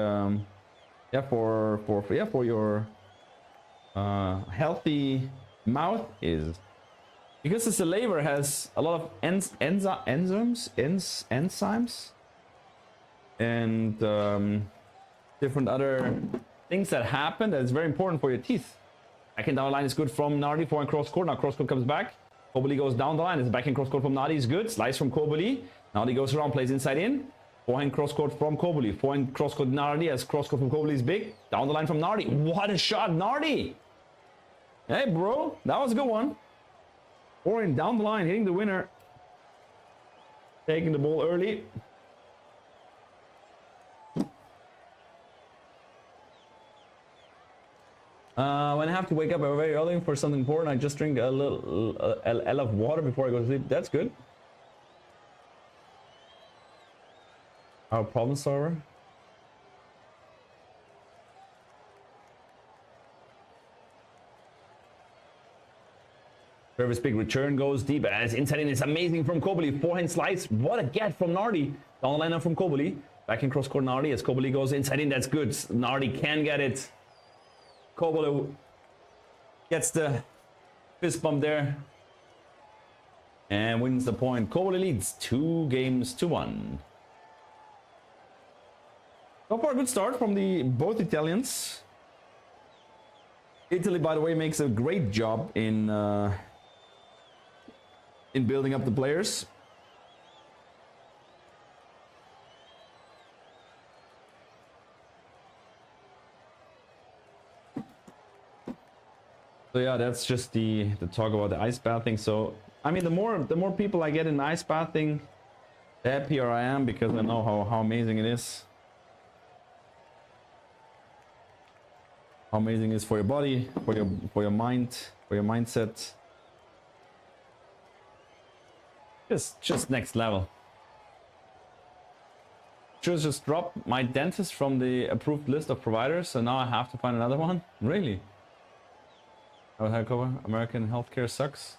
for your healthy mouth is, because the saliva has a lot of enzymes and different other things that happen that is very important for your teeth. Backhand down the line is good from Nardi. Forehand cross court. Now cross court comes back. COBOLLI goes down the line. It's backhand cross court from Nardi is good. Slice from COBOLLI. Nardi goes around, plays inside in. Forehand cross court from COBOLLI. Forehand cross court Nardi, as cross court from COBOLLI is big. Down the line from Nardi. What a shot, Nardi! Hey, bro, that was a good one. Forehand down the line, hitting the winner. Taking the ball early. When I have to wake up very early for something important, I just drink a L of water before I go to sleep. That's good. Our problem solver. Service big, return goes deep as inside in. It's amazing from COBOLLI. Forehand slice. What a get from Nardi. Down the line up from COBOLLI. Back in cross court Nardi as COBOLLI goes inside in. That's good. Nardi can get it. COBOLLI gets the fist bump there and wins the point. COBOLLI leads 2 games to 1. So far, a good start from both Italians. Italy, by the way, makes a great job in in building up the players. So yeah, that's just the talk about the ice bathing. So I mean, the more people I get in ice bathing, the happier I am, because I know how amazing it is. How amazing it is for your body, for your mind, for your mindset. Just next level. Just dropped my dentist from the approved list of providers, so now I have to find another one. Really? Oh, heck, American healthcare sucks.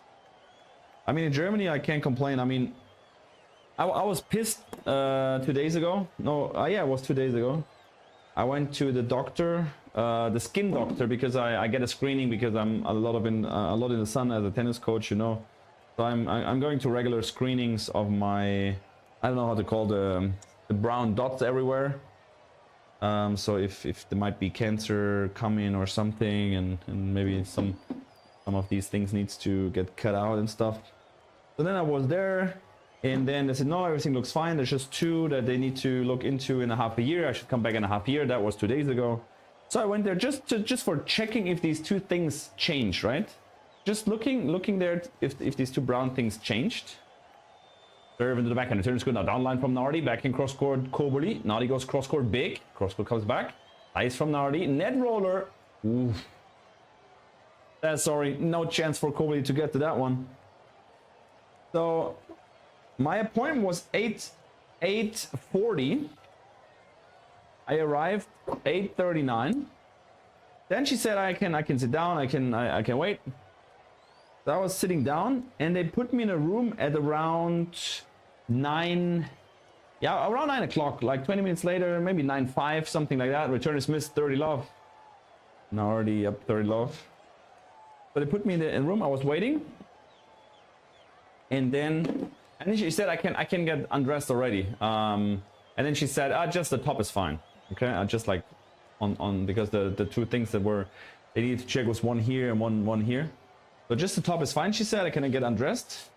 I mean, in Germany, I can't complain. I mean, I was pissed 2 days ago. No, yeah, it was 2 days ago. I went to the doctor, the skin doctor, because I get a screening because I'm a lot in the sun as a tennis coach, you know. So I'm going to regular screenings of my, I don't know how to call the brown dots everywhere. So if there might be cancer coming or something, and maybe some of these things needs to get cut out and stuff. So then I was there, and then they said, no, everything looks fine. There's just 2 that they need to look into in a half a year. I should come back in a half year. That was 2 days ago. So I went there just for checking if these 2 things change, right? Just looking there if these 2 brown things changed. Serve into the backhand. Return is good. Now down line from Nardi. Back in cross court, COBOLLI. Nardi goes cross court big. Cross court comes back. Ice from Nardi. Net roller. Oof. Sorry, no chance for COBOLLI to get to that one. So my appointment was 8:40. I arrived 8:39. Then she said I can sit down. I can wait. So I was sitting down, and they put me in a room at around 9. Yeah, around 9 o'clock. Like 20 minutes later, maybe 9:05, something like that. Return is missed. 30 love. Now already up 30 love. So they put me in the room. I was waiting, and then she said I can get undressed already. And then she said, just the top is fine. Okay, I just like on because the 2 things that they needed to check was one here and one here. So just the top is fine. She said, can I get undressed?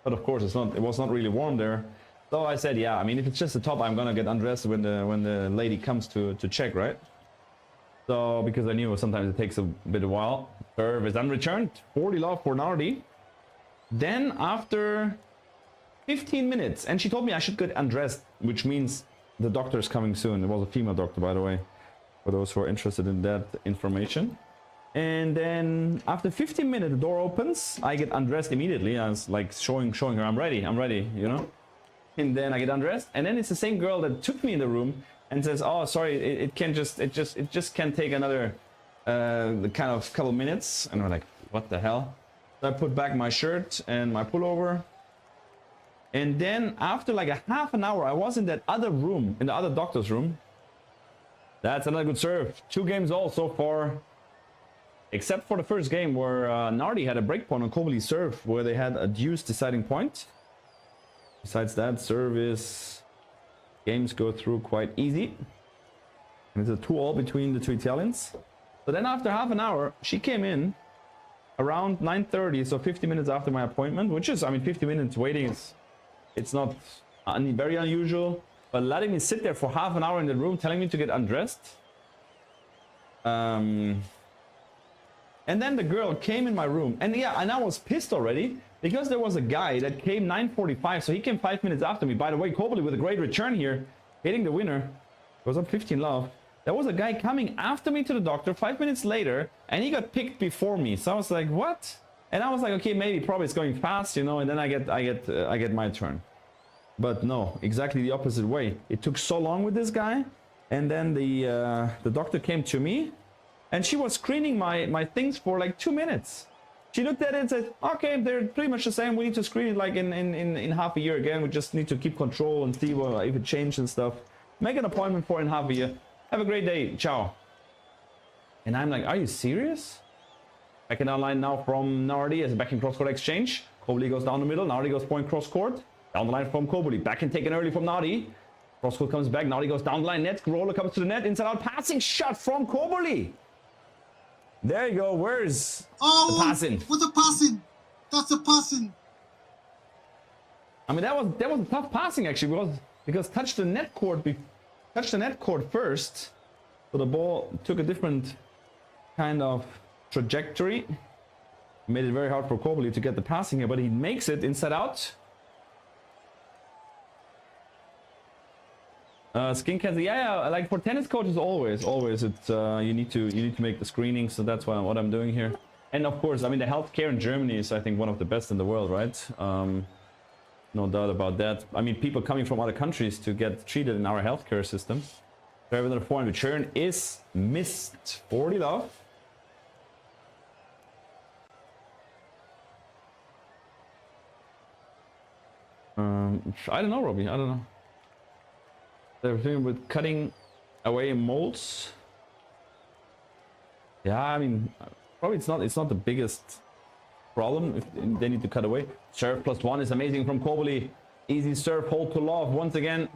But of course it was not really warm there. So I said, yeah, I mean, if it's just the top, I'm gonna get undressed when the lady comes to check, right? So because I knew sometimes it takes a bit of while. Serve is unreturned. 40 love for Nardi. Then after 15 minutes, and she told me I should get undressed, which means the doctor is coming soon. It was a female doctor, by the way, for those who are interested in that information. And then after 15 minutes, the door opens. I get undressed immediately. I was like showing her I'm ready, you know. And then I get undressed, and then it's the same girl that took me in the room and says, "Oh, sorry, it just can't take another kind of couple minutes." And we're like, "What the hell?" So I put back my shirt and my pullover. And then after like a half an hour, I was in that other room, in the other doctor's room. That's another good serve. 2 games all so far. Except for the first game where Nardi had a break point on COBOLLI's serve, where they had a deuce deciding point. Besides that, service games go through quite easy. And it's a 2-all between the 2 Italians. So then after half an hour, she came in around 9:30, so 50 minutes after my appointment, which is, I mean, 50 minutes waiting, it's not very unusual. But letting me sit there for half an hour in the room, telling me to get undressed. And then the girl came in my room, and yeah, and I was pissed already because there was a guy that came 9:45, so he came 5 minutes after me. By the way, COBOLLI with a great return here, hitting the winner, goes up 15 love. There was a guy coming after me to the doctor 5 minutes later, and he got picked before me. So I was like, what? And I was like, okay, maybe probably it's going fast, you know, and then I get my turn. But no, exactly the opposite way. It took so long with this guy, and then the doctor came to me. And she was screening my things for like 2 minutes. She looked at it and said, okay, they're pretty much the same. We need to screen it like in half a year again. We just need to keep control and see if it changed and stuff. Make an appointment for in half a year. Have a great day. Ciao. And I'm like, are you serious? Back in online now from Nardi as a back in cross court exchange. COBOLLI goes down the middle. Nardi goes point cross court. Down the line from COBOLLI. Back and taken early from Nardi. Cross court comes back. Nardi goes down the line. Net. Roller comes to the net. Inside out. Passing shot from COBOLLI. There you go. Where's the passing? What's the passing? That's the passing. I mean, that was a tough passing actually, because touch the net court first, so the ball took a different kind of trajectory. Made it very hard for COBOLLI to get the passing here, but he makes it inside out. Skin cancer, yeah, like for tennis coaches, always, it's you need to make the screening, so that's what I'm doing here. And of course, I mean, the healthcare in Germany is, I think, one of the best in the world, right? No doubt about that. I mean, people coming from other countries to get treated in our healthcare system. Serve another forehand return is missed. 40 love. I don't know, Robbie. I don't know. They're doing with cutting away molds. Yeah, I mean, probably it's not the biggest problem if they need to cut away. Serve +1 is amazing from COBOLLI. Easy serve, hold to love. Once again,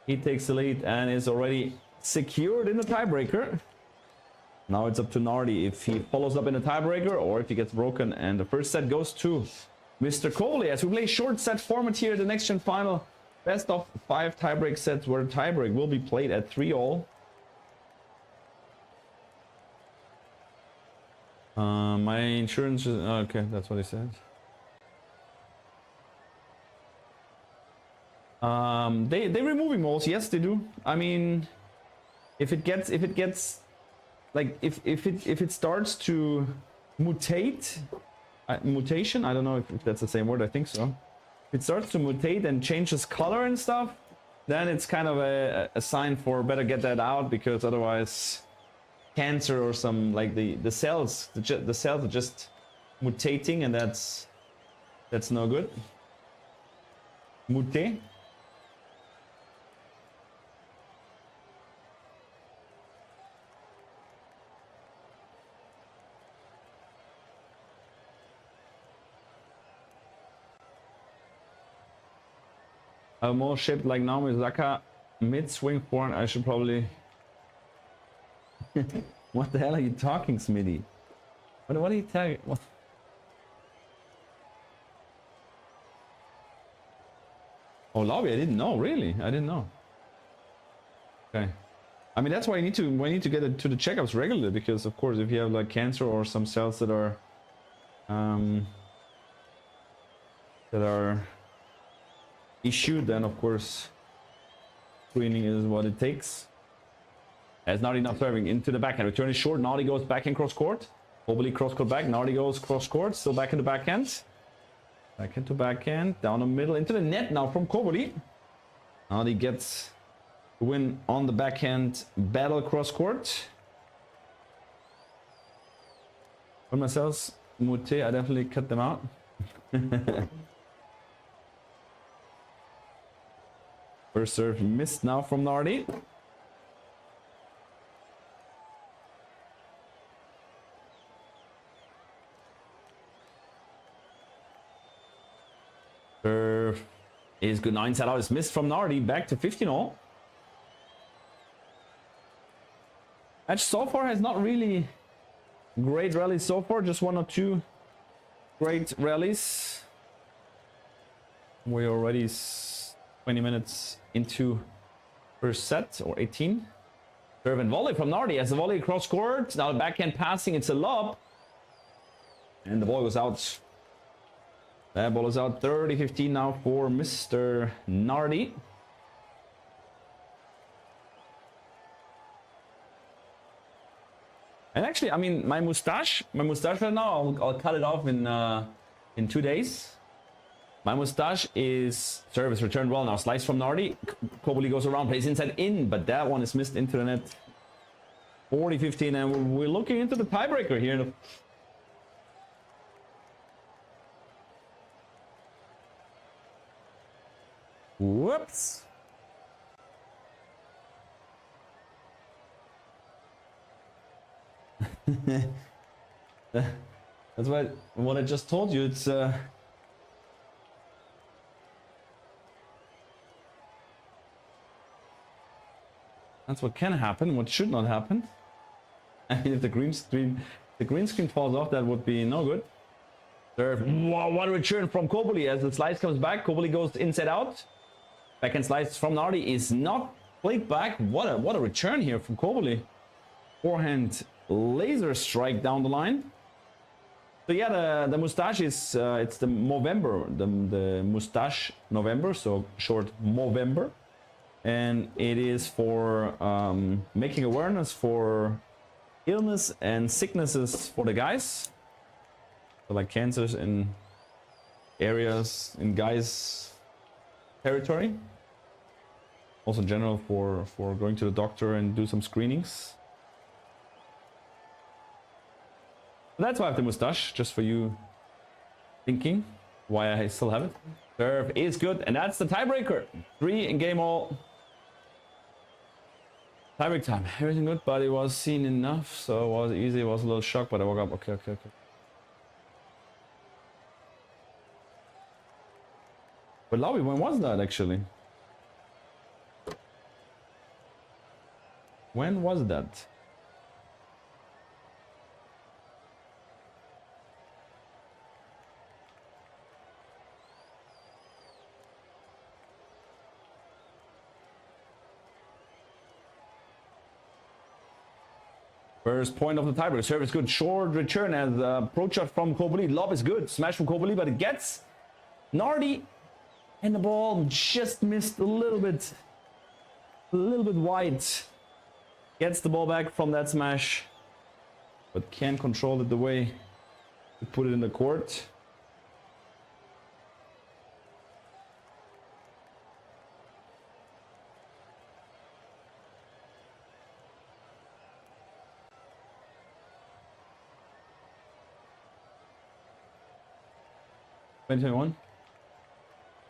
he takes the lead and is already secured in the tiebreaker. Now it's up to Nardi if he follows up in a tiebreaker or if he gets broken. And the first set goes to Mr. COBOLLI as we play short set format here, the next gen final. Best of 5 tiebreak sets where the tiebreak will be played at 3-all. My insurance is okay, that's what he said. They're removing moles, yes they do. I mean, if it gets like if it starts to mutate, mutation, I don't know if that's the same word, I think so. If it starts to mutate and changes color and stuff, then it's kind of a sign for better get that out, because otherwise cancer or some, like the cells are just mutating, and that's no good. Mute. I'm more shaped like Naomi Osaka mid swing forehand. I should probably. What the hell are you talking, Smitty? What are you talking? What? Oh, lobby! I didn't know. Really, I didn't know. Okay, I mean that's why we need to get it to the checkups regularly, because of course if you have like cancer or some cells that are issued, then of course screening is what it takes. As Nardi now serving into the backhand, return is short. Nardi goes backhand cross court. COBOLLI cross court back. Nardi goes cross court, still back in the backhand. Backhand to backhand, down the middle into the net now from COBOLLI. Nardi gets the win on the backhand battle cross court. For myself, Mute, I definitely cut them out. First serve missed now from Nardi. Serve is good. Now inside out is missed from Nardi. Back to 15-all. Match so far has not really great rallies so far. Just 1 or 2 great rallies. We're already 20 minutes into first set, or 18. Serve and volley from Nardi as the volley cross court. Now the backhand passing, it's a lob. And the ball goes out. That ball is out. 30-15 now for Mr. Nardi. And actually, I mean, my mustache right now, I'll cut it off in 2 days. My mustache is service returned well now. Slice from Nardi. COBOLLI goes around, plays inside in, but that one is missed into the net. 40-15, and we're looking into the tiebreaker here. Whoops. That's what I just told you. It's that's what can happen, what should not happen. I mean, if the green screen falls off, that would be no good. Serve. Wow, what a return from COBOLLI as the slice comes back. COBOLLI goes inside out. Backhand slice from NARDI is not played back. What a return here from COBOLLI. Forehand laser strike down the line. So yeah, the mustache is it's the Movember, the mustache November, so short Movember, and it is for making awareness for illness and sicknesses for the guys. So like cancers in areas in guys territory. Also in general for going to the doctor and do some screenings. That's why I have the mustache, just for you thinking why I still have it. Serve is good, and that's the tiebreaker. 3 in game all. Tiebreak time. Everything good, but it was seen enough, so it was easy. It was a little shock, but I woke up. Okay. But Lobby, when was that actually? When was that? First point of the tiebreaker. Serve is good. Short return as approach shot from COBOLLI. Lob is good. Smash from COBOLLI, but it gets NARDI. And the ball just missed a little bit wide. Gets the ball back from that smash, but can't control it the way to put it in the court.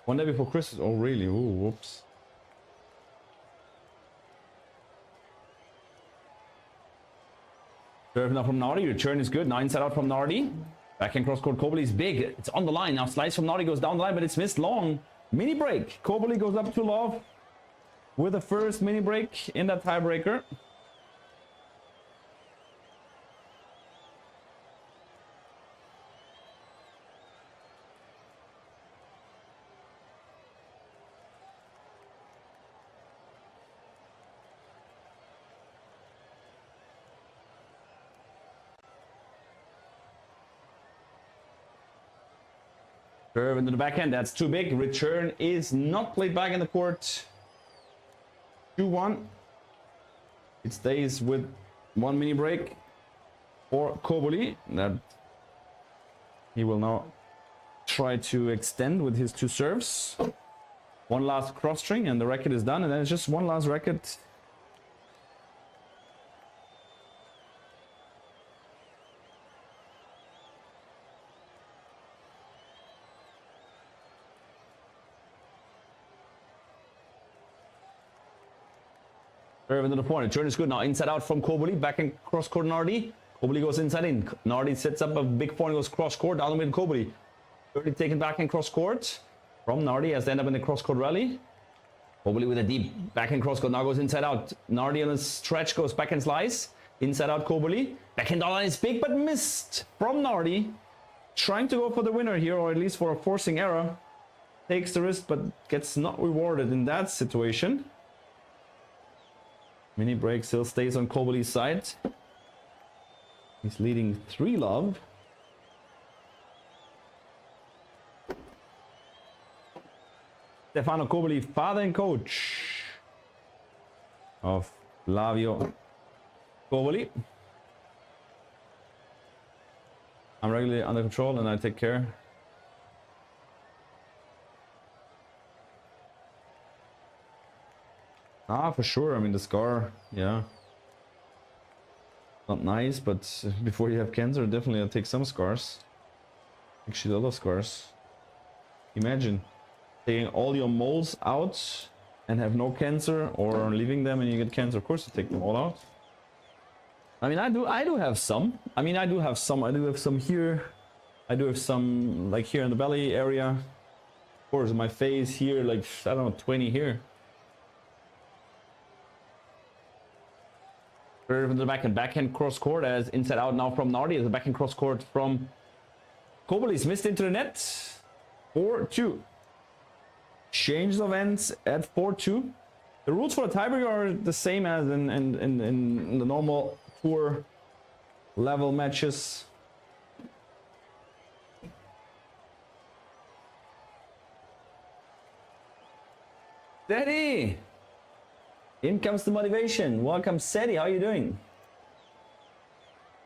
One day before Christmas. Oh really? Ooh, whoops. Serve now from NARDI. Return is good. Now inside out from NARDI. Backhand cross court. COBOLLI is big. It's on the line. Now slice from NARDI goes down the line, but it's missed long. Mini break. COBOLLI goes up to love with the first mini break in that tiebreaker. Serve into the backhand, that's too big. Return is not played back in the court. 2-1. It stays with 1 mini break for COBOLLI. That he will now try to extend with his 2 serves. One last cross string and the racket is done, and then it's just one last racket. Serve into the point. Turn is good now. Inside out from COBOLLI. Back in cross court NARDI. COBOLLI goes inside in. NARDI sets up a big point. Goes cross court. Down the middle COBOLLI. Early taken back in cross court from NARDI as they end up in the cross court rally. COBOLLI with a deep back in cross court. Now goes inside out. NARDI on a stretch goes back and slice. Inside out COBOLLI. Backhand down line is big but missed from NARDI. Trying to go for the winner here, or at least for a forcing error. Takes the risk but gets not rewarded in that situation. Mini break still stays on COBOLLI's side. He's leading 3-love. Stefano COBOLLI, father and coach of Flavio COBOLLI. I'm regularly under control and I take care. Ah, for sure. I mean, the scar, yeah. Not nice, but before you have cancer, definitely I'll take some scars. Actually, a lot of scars. Imagine taking all your moles out and have no cancer, or leaving them and you get cancer. Of course, you take them all out. I mean, I do have some. I mean, I do have some here. I do have some, like, here in the belly area. Of course, my face here, like, I don't know, 20 here. Serve into the backhand cross court as inside out now from NARDI as the backhand cross court from COBOLLI's missed into the net. 4-2. Change of ends at 4-2. The rules for the tiebreaker are the same as in the normal tour level matches. Steady! In comes the motivation. Welcome, Seti. How are you doing?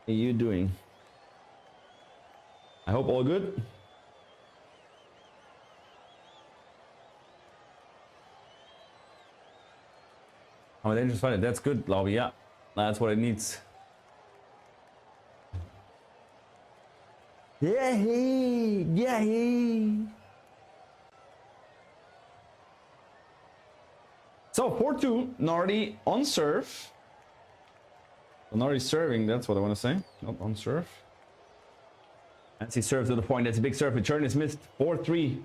How are you doing? I hope all good. I'm a dangerous fighter. That's good, Laubi. Yeah, that's what it needs. Yeah, yeah. So 4-2, Nardi on serve. So Nardi serving, that's what I want to say. Not on serve. As he serves to the point, that's a big serve. Return is missed. 4-3.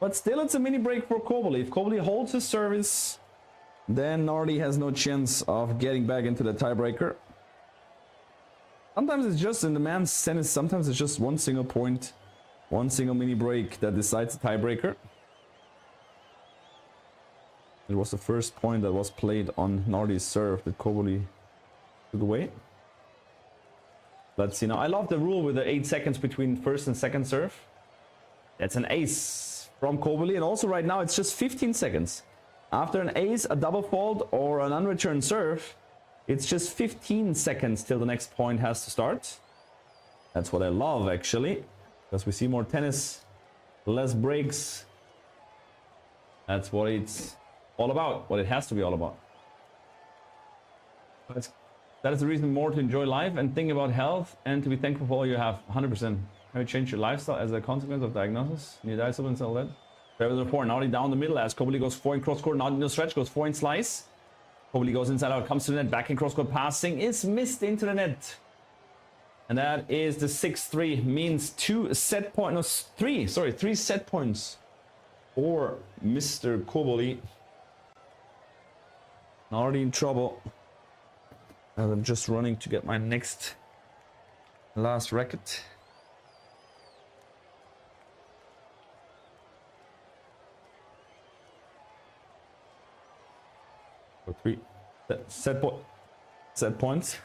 But still, it's a mini break for COBOLLI. If COBOLLI holds his service, then Nardi has no chance of getting back into the tiebreaker. Sometimes it's just in the men's tennis, sometimes it's just one single point, one single mini break that decides the tiebreaker. It was the first point that was played on Nardi's serve that COBOLLI took away. Let's see now. I love the rule with the 8 seconds between first and second serve. That's an ace from COBOLLI, and also right now it's just 15 seconds. After an ace, a double fault, or an unreturned serve, it's just 15 seconds till the next point has to start. That's what I love, actually, because we see more tennis, less breaks. That's what it's all about, what it has to be all about. That is the reason more to enjoy life and think about health and to be thankful for all you have. 100%. Have you changed your lifestyle as a consequence of diagnosis? Need diet supplements and all that? Travel to 4, Nardi down the middle as COBOLLI goes 4 in cross court, Nardi no stretch, goes 4 in slice. COBOLLI goes inside out, comes to the net, back in cross court, passing is missed into the net. And that is the 6-3, means 2 set points, no, 3 set points for Mr. COBOLLI. Nardi in trouble. And I'm just running to get my next last racket. For 3 set points.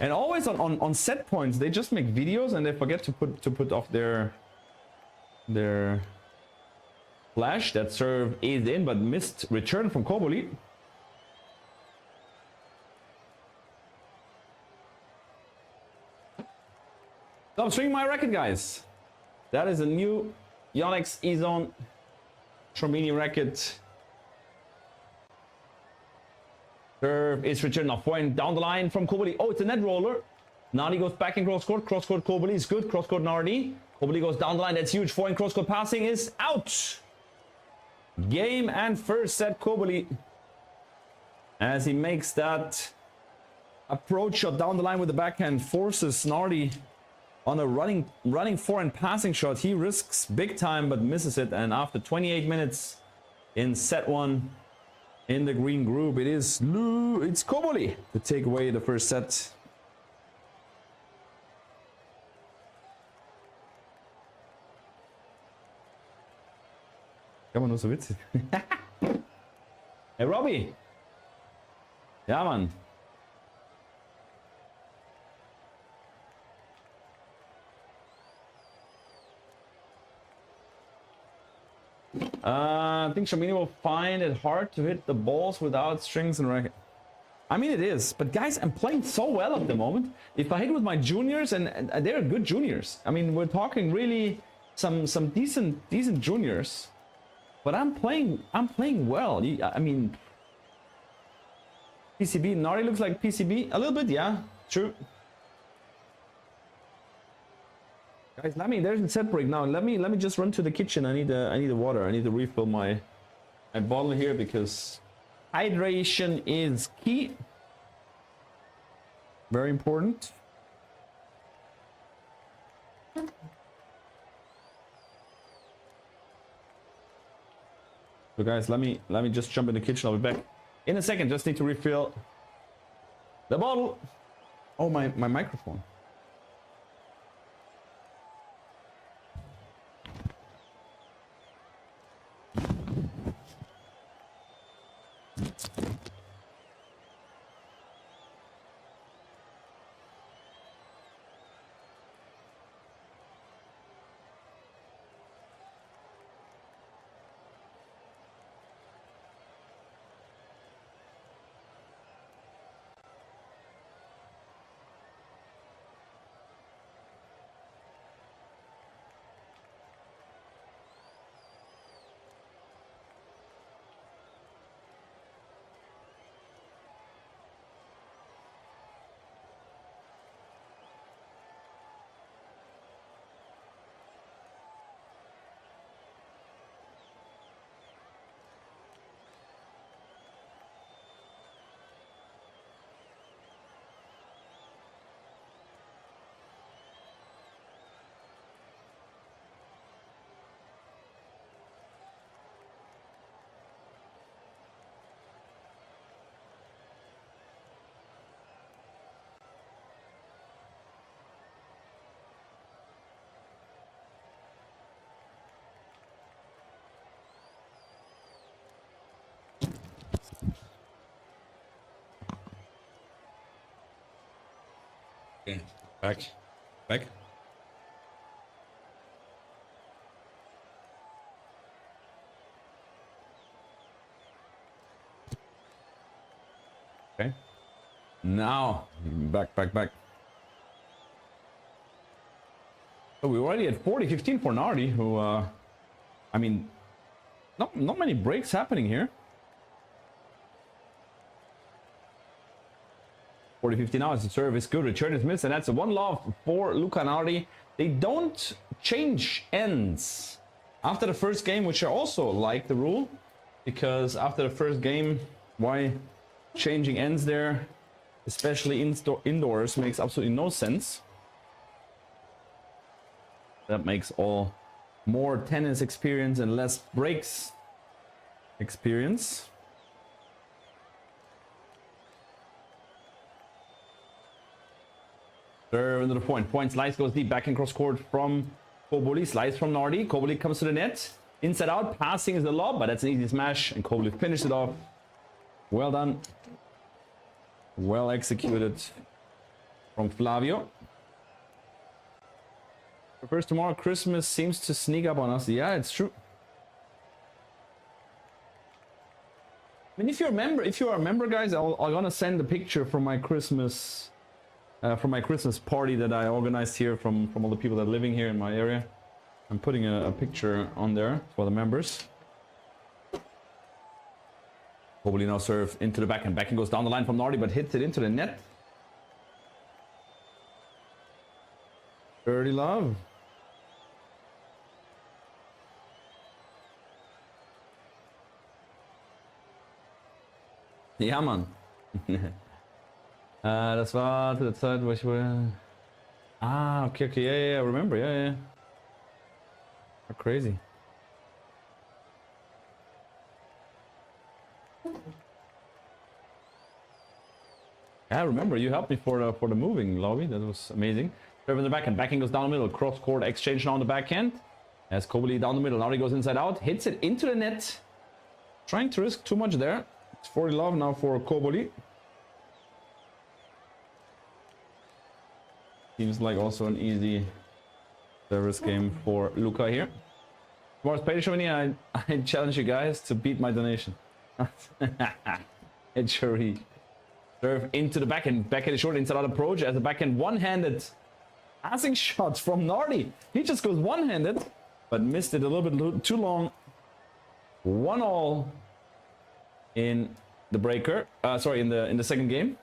And always on set points, they just make videos and they forget to put off their flash. That serve is in, but missed return from COBOLLI. So I'm swinging my racket, guys. That is a new Yonex E-Zone Schrambini racket. Serve is returned now. Point down the line from COBOLLI. Oh, it's a net roller. Nardi goes back in cross court. Cross court COBOLLI is good. Cross court Nardi. COBOLLI goes down the line. That's huge. 4 in cross court passing is out. Game and first set COBOLLI. As he makes that approach shot down the line with the backhand, forces Nardi on a running forehand passing shot. He risks big time but misses it, and after 28 minutes in set 1 in the green group, it's COBOLLI to take away the first set. Kann man nur so witzig. Hey Robbie. Ja, Mann. I think Schrambini will find it hard to hit the balls without strings and racket. I mean, it is, but guys, I'm playing so well at the moment. If I hit with my juniors, and they're good juniors. I mean, we're talking really some decent juniors. But I'm playing well. I mean, PCB. Nardi looks like PCB a little bit. Yeah, true. Guys, there's a set break now. Let me just run to the kitchen. I need a water. I need to refill my bottle here because hydration is key. Very important. So guys, let me just jump in the kitchen. I'll be back in a second. Just need to refill the bottle. Oh, my microphone. Okay, back. Okay. Now, back. So we're already at 40-15 for Nardi, who, I mean, not many breaks happening here. 40-50 now as the serve is good, return is missed, and that's a one love for Luca Nardi. They don't change ends after the first game, which I also like the rule, because after the first game, why changing ends there, especially indoors, makes absolutely no sense. That makes all more tennis experience and less breaks experience. Serve into the point. Point slice goes deep. Back and cross court from COBOLLI. Slice from Nardi. COBOLLI comes to the net. Inside out. Passing is the lob, but that's an easy smash. And COBOLLI finished it off. Well done. Well executed from Flavio. First tomorrow, Christmas seems to sneak up on us. Yeah, it's true. I mean, if you are a member, guys, I'm gonna send a picture from my Christmas party that I organized here from all the people that are living here in my area. I'm putting a picture on there for the members. Probably now serve into the backhand. Backhand goes down the line from Nardi, but hits it into the net. Dirty love. Ja, Mann. Das war zu der Zeit, wo ich wohl... Ah, okay, yeah, remember, yeah. How crazy. Yeah, I remember you helped me for the moving lobby. That was amazing. Serve in the backhand. Backhand goes down the middle. Cross court exchange now on the backhand. As COBOLLI down the middle. Now he goes inside out. Hits it into the net. Trying to risk too much there. It's 40 love now for COBOLLI. Seems like also an easy service game for Luca here. Tomorrow's pay show, I challenge you guys to beat my donation. It's sure he. Serve into the backhand. Backhand is short, inside out approach as a backhand one-handed passing shots from Nardi. He just goes one-handed, but missed it a little bit too long. 1-all in the breaker. Sorry, in the second game.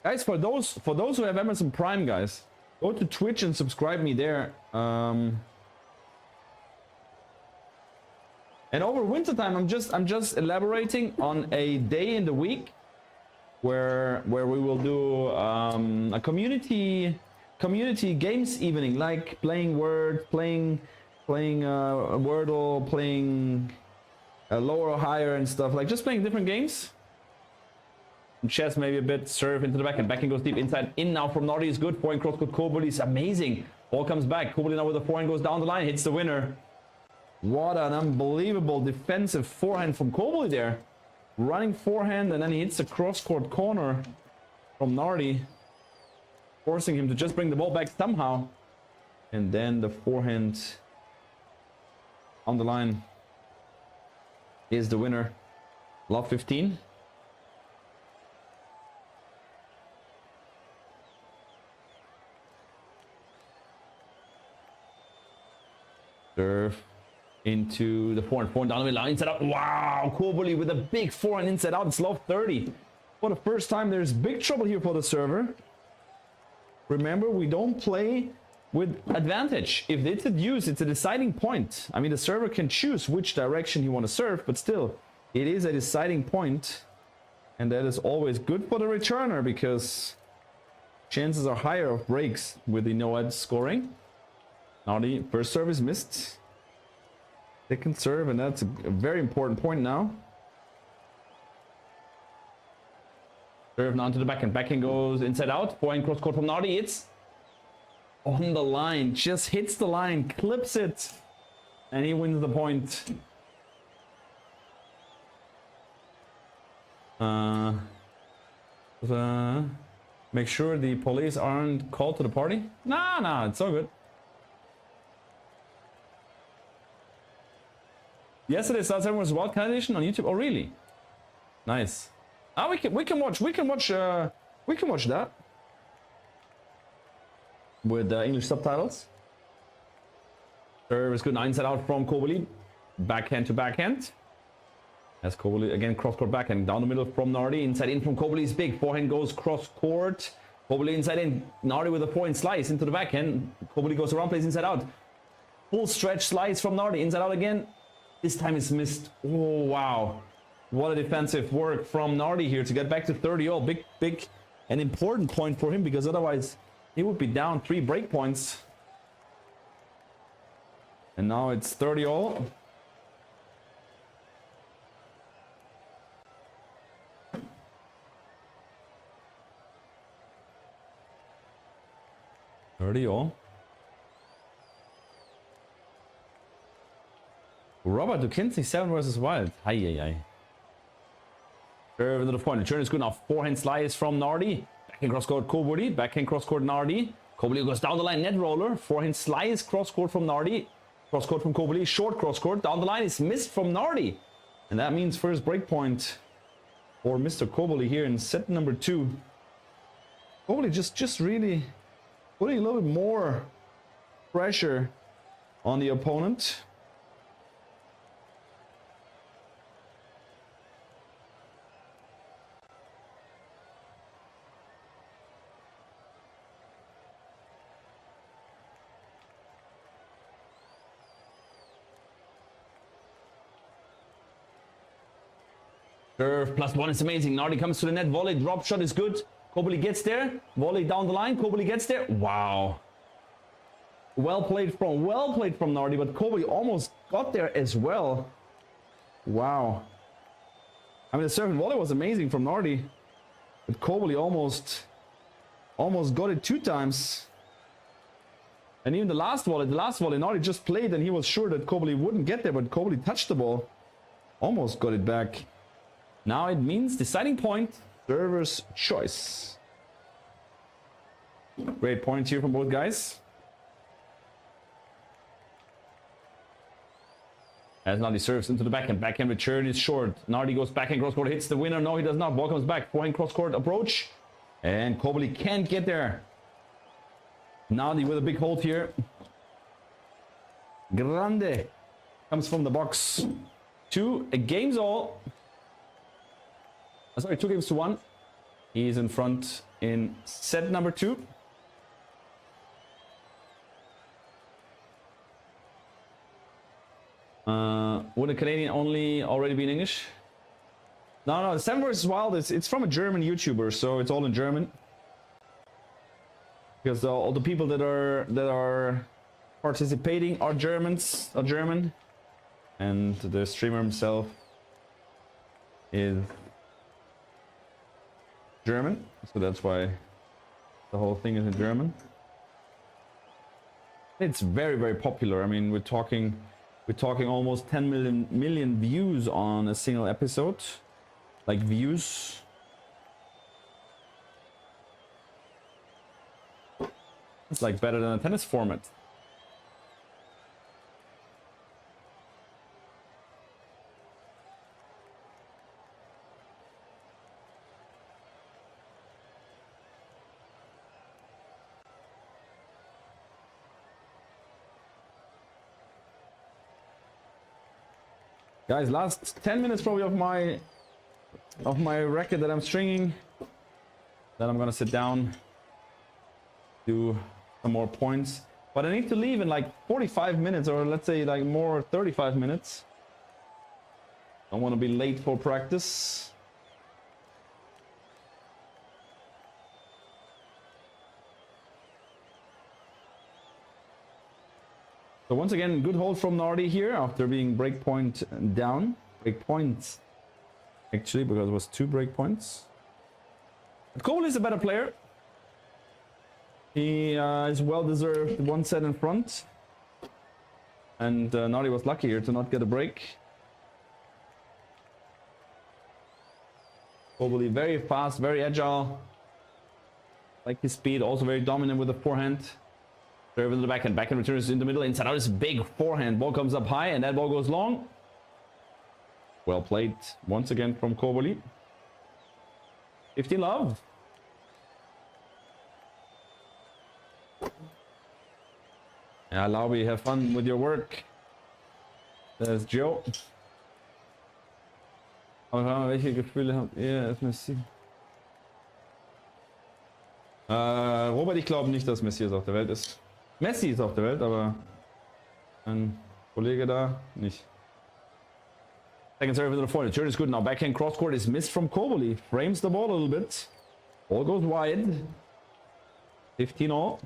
Guys, for those who have Amazon Prime, guys, go to Twitch and subscribe me there. And over winter time, I'm just elaborating on a day in the week where we will do a community games evening, like playing Word, playing Wordle, playing lower or higher and stuff, like just playing different games. Chess maybe a bit. Serve into the backhand. Backhand goes deep inside. In now from Nardi is good. Forehand cross court. COBOLLI is amazing. Ball comes back. COBOLLI now with the forehand goes down the line. Hits the winner. What an unbelievable defensive forehand from COBOLLI there. running forehand, and then he hits the cross-court corner from Nardi, forcing him to just bring the ball back somehow. And then the forehand on the line is the winner. Love 15. Serve into the forehand down the middle, inside out. Wow, COBOLLI with a big forehand inside out. It's love 30. For the first time, there's big trouble here for the server. Remember, we don't play with advantage. If it's a deuce, it's a deciding point. I mean, the server can choose which direction you want to serve, but still, it is a deciding point. And that is always good for the returner because chances are higher of breaks with the no-ad scoring. Now the first serve is missed. Second serve, and that's a very important point now. Serve now to the backhand. Backhand goes inside out. Forehand cross court from Nardi. It's on the line. Just hits the line, clips it, and he wins the point. Make sure the police aren't called to the party. Nah, it's so good. Yesterday, Star 7 was Wild Card Edition on YouTube. Oh, really? Nice. Ah, we can watch that with English subtitles. Serve is good. Now inside out from COBOLLI. Backhand to backhand. As COBOLLI again cross court backhand down the middle from Nardi. Inside in from COBOLLI is big. Forehand goes cross court. COBOLLI inside in. Nardi with a forehand slice into the backhand. COBOLLI goes around, plays inside out. Full stretch slice from Nardi. Inside out again. This time it's missed. Oh, wow. What a defensive work from Nardi here to get back to 30-all. Big, an important point for him because otherwise he would be down 3 break points. And now it's 30-all. Robert Dukinski 7 versus Wild. Hi. Serve into the point. The turn is good now. Forehand slice from Nardi. Backhand cross court COBOLLI. Backhand cross court Nardi. COBOLLI goes down the line. Net roller. Forehand slice cross court from Nardi. Cross court from COBOLLI. Short cross court. Down the line is missed from Nardi. And that means first break point for Mr. COBOLLI here in set number 2. COBOLLI just really putting a little bit more pressure on the opponent. Serve +1 is amazing. Nardi comes to the net. Volley, drop shot is good. COBOLLI gets there. Volley down the line. COBOLLI gets there. Wow. Well played from Nardi, but COBOLLI almost got there as well. Wow. I mean, the serve and volley was amazing from Nardi, but COBOLLI almost got it 2 times. And even the last volley, Nardi just played and he was sure that COBOLLI wouldn't get there, but COBOLLI touched the ball. Almost got it back. Now it means deciding point, server's choice. Great points here from both guys. As Nardi serves into the backhand. Backhand return is short. Nardi goes backhand cross court, hits the winner. No, he does not. Ball comes back. Forehand cross court approach. And COBOLLI can't get there. Nardi with a big hold here. Grande comes from the box. 2 games all. Sorry, 2 games to 1. He's in front in set number 2. Would a Canadian only already be in English? No, 7 versus Wild, it's from a German YouTuber, so it's all in German. Because all the people that are participating are German, and the streamer himself is German, so that's why the whole thing is in German. It's very, very popular. I mean, we're talking almost 10 million views on a single episode. like views. It's like better than a tennis format. Guys, last 10 minutes probably of my racket that I'm stringing. Then I'm gonna sit down, do some more points. But I need to leave in like 45 minutes, or let's say like more 35 minutes. Don't want to be late for practice. So once again, good hold from Nardi here after being breakpoint down. Breakpoints, actually, because it was 2 breakpoints. COBOLLI is a better player. He is well deserved 1 set in front. And Nardi was lucky here to not get a break. COBOLLI very fast, very agile. Like his speed, also very dominant with the forehand. Serve in the backhand, backhand returns in the middle, inside out is big forehand. Ball comes up high and that ball goes long. Well played once again from COBOLLI. 15 love. Yeah, Laubi, have fun with your work. There's Joe. Welche Gefühle habt ihr als Messi? Robert, ich glaube nicht, dass Messi auf der Welt ist. Messi ist auf der Welt, aber ein Kollege da nicht. Second serve into the forehand. Turn is good now. Backhand cross court is missed from COBOLLI. Frames the ball a little bit. Ball goes wide. 15 all.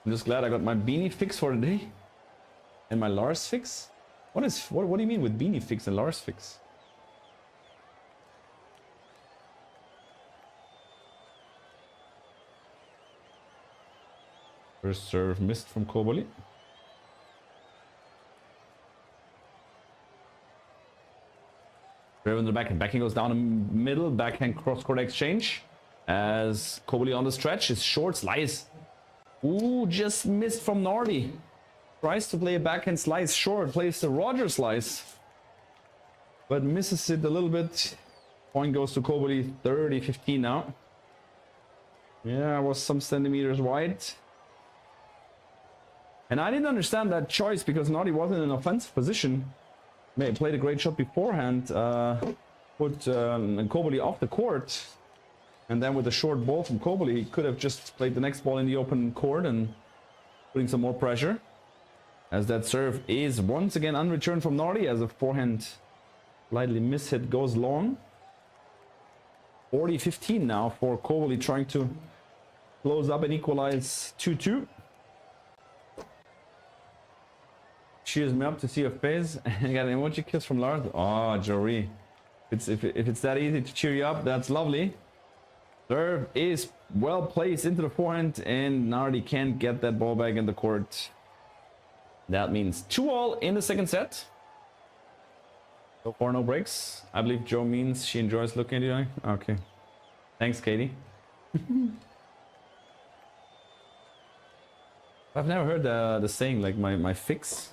I'm just glad I got my beanie fix for the day. And my Lars fix? What do you mean with beanie fix and Lars fix? First serve missed from COBOLLI. Serve in the backhand. Backhand goes down the middle. Backhand cross court exchange. As COBOLLI on the stretch is short slice. Ooh, just missed from Nardi. Tries to play a backhand slice short. Plays the Roger slice. But misses it a little bit. Point goes to COBOLLI. 30-15 now. Yeah, I was some centimeters wide. And I didn't understand that choice because Nardi wasn't in an offensive position. Played a great shot beforehand. Put COBOLLI off the court. And then with the short ball from COBOLLI, he could have just played the next ball in the open court and putting some more pressure. As that serve is once again unreturned from Nardi as a forehand slightly mishit goes long. 40-15 now for COBOLLI trying to close up and equalize 2-2. Cheers me up to see your face. I got an emoji kiss from Lars. Oh, Jory. If it's that easy to cheer you up, that's lovely. Serve is well placed into the forehand and Nardi can't get that ball back in the court. That means 2-all in the second set. So far no breaks. I believe Joe means she enjoys looking at you. Okay. Thanks, Katie. I've never heard the saying like my fix.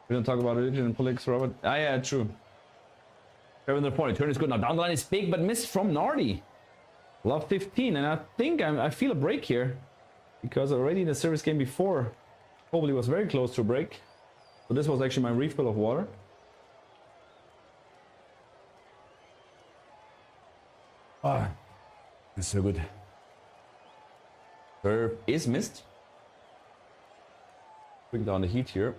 We don't talk about religion and politics, Robert. Ah, yeah, true. Seven the point. Turn is good now. Down the line is big, but missed from Nardi. Love 15, and I think I feel a break here because already in the service game before, probably was very close to a break. So this was actually my refill of water. Ah, that's so good. Serve is missed. Bring down the heat here.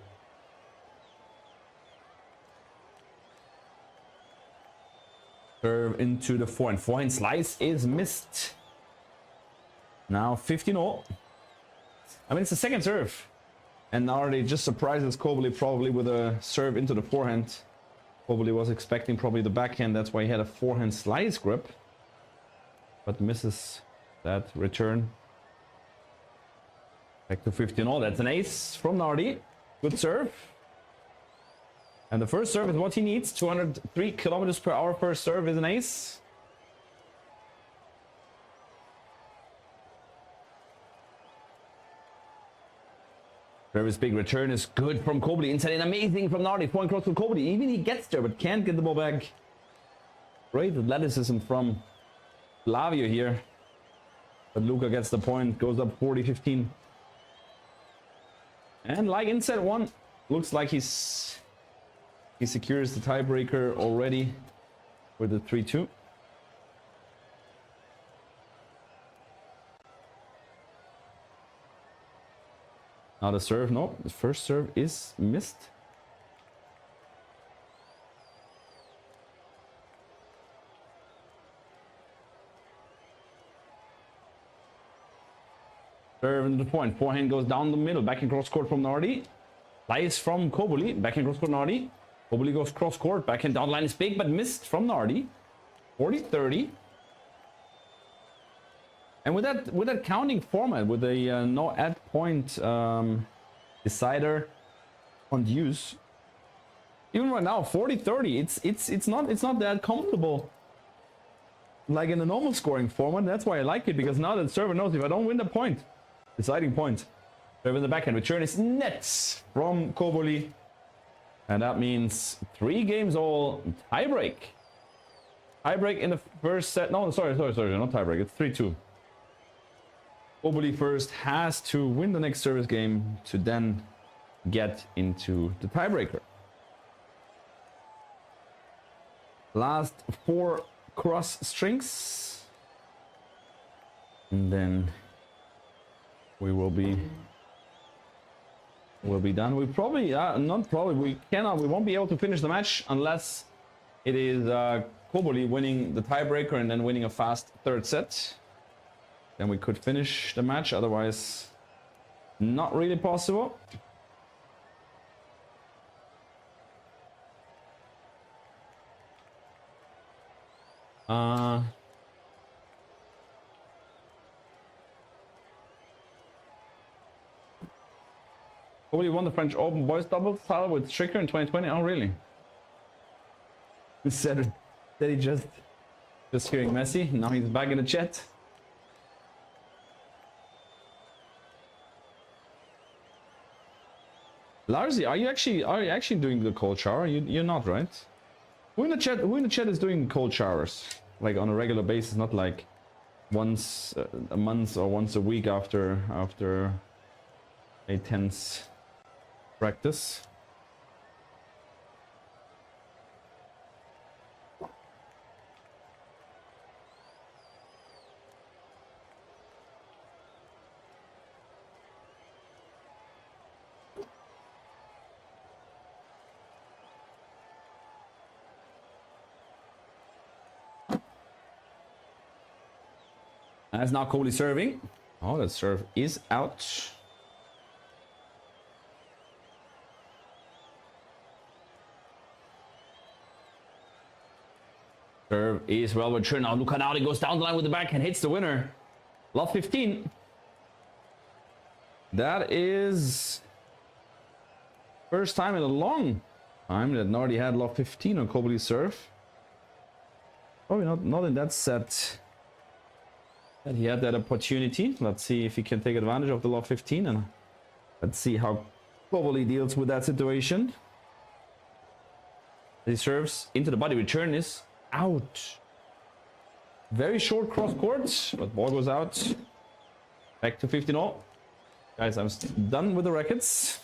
Serve into the forehand. Forehand slice is missed. Now 15-all. I mean, it's the second serve. And Nardi just surprises COBOLLI probably with a serve into the forehand. COBOLLI was expecting probably the backhand. That's why he had a forehand slice grip. But misses That return. Back to 15-all. That's an ace from Nardi. Good serve. And the first serve is what he needs. 203 kilometers per hour first serve is an ace. Service big return is good from COBOLLI. Inside and amazing from Nardi. Point cross to COBOLLI. Even he gets there but can't get the ball back. Great athleticism from Flavio here. But Luca gets the point. Goes up 40-15. And like in set 1, looks like he secures the tiebreaker already with the 3-2. Now the serve, no, the first serve is missed. Serve into the point, forehand goes down the middle, back in cross court from Nardi. Slice from COBOLLI, back in cross court Nardi. COBOLLI goes cross court, backhand down line is big but missed from Nardi. 40-30. And with that counting format, with a no add point decider on use, even right now 40-30, it's not that comfortable like in the normal scoring format. That's why I like it, because now the server knows if I don't win the point, deciding point, serve in the backhand, return is net from COBOLLI, and that means 3 games all, tiebreak. Tiebreak in the first set. No, sorry, not tiebreak. It's 3-2. COBOLLI first has to win the next service game to then get into the tiebreaker. Last 4 cross strings, and then we will be done. We probably we won't be able to finish the match unless it is COBOLLI winning the tiebreaker and then winning a fast third set. Then we could finish the match, otherwise not really possible. COBOLLI won the French Open boys doubles title with Stricker in 2020. Oh really? He said that he just hearing Messi. Now he's back in the chat. Larsi, are you actually doing the cold shower? You're not, right? Who in the chat is doing cold showers like on a regular basis, not like once a month or once a week after a tense practice? As now COBOLLI serving. Oh, that serve is out. Serve is well returned. Now Luca Nardi goes down the line with the backhand, hits the winner. Love 15. That is first time in a long time that Nardi had love 15 on COBOLLI's serve. Probably not in that set. And he had that opportunity. Let's see if he can take advantage of the love 15, and let's see how COBOLLI deals with that situation. He serves into the body. Return is out. Very short cross court, but ball goes out. Back to 15-all. Guys, I'm done with the rackets.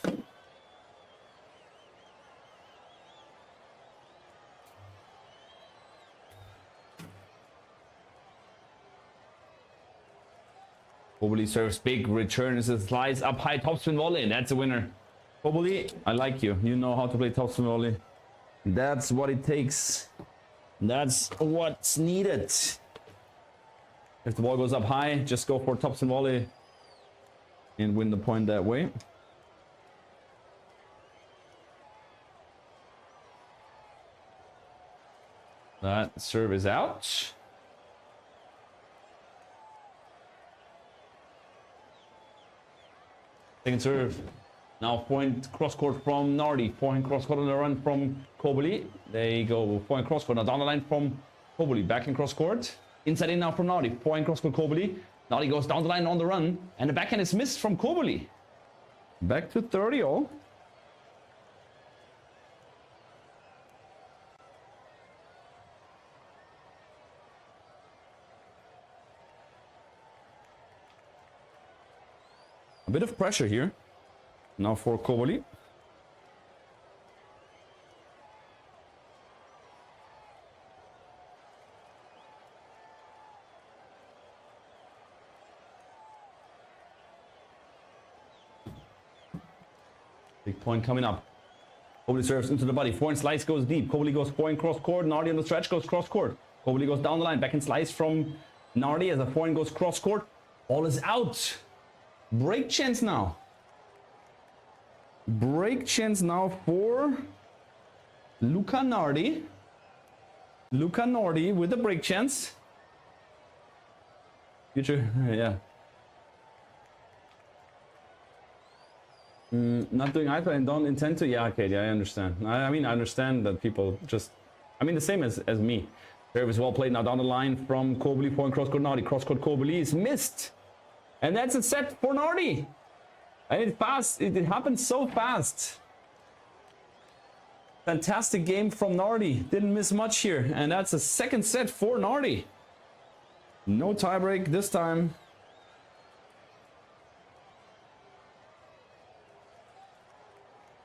COBOLLI serves big, returns a slice up high, topspin volley. That's a winner. COBOLLI, I like you. You know how to play topspin volley. That's what it takes. That's what's needed. If the ball goes up high, just go for topspin volley and win the point that way. That serve is out. Second serve. Now point cross court from Nardi. Point cross court on the run from COBOLLI. There you go. Point cross court. Now down the line from COBOLLI. Back in cross court. Inside in now from Nardi. Point cross court COBOLLI. Nardi goes down the line on the run. And the backhand is missed from COBOLLI. Back to 30-all. A bit of pressure here. Now for COBOLLI. Big point coming up. COBOLLI serves into the body. Forehand slice goes deep. COBOLLI goes forehand cross court. Nardi on the stretch goes cross court. COBOLLI goes down the line. Backhand slice from Nardi as the forehand goes cross court. Ball is out. Break chance now. Break chance now for Luca Nardi. Luca Nardi with the break chance. Future, yeah. Not doing either and don't intend to. Yeah, okay, yeah, I understand. I mean, I understand that people just, I mean, the same as me. Service well played now down the line from COBOLLI. Point cross court Nardi. Cross court COBOLLI is missed. And that's a set for Nardi. And it happened so fast. Fantastic game from Nardi. Didn't miss much here. And that's a second set for Nardi. No tiebreak this time.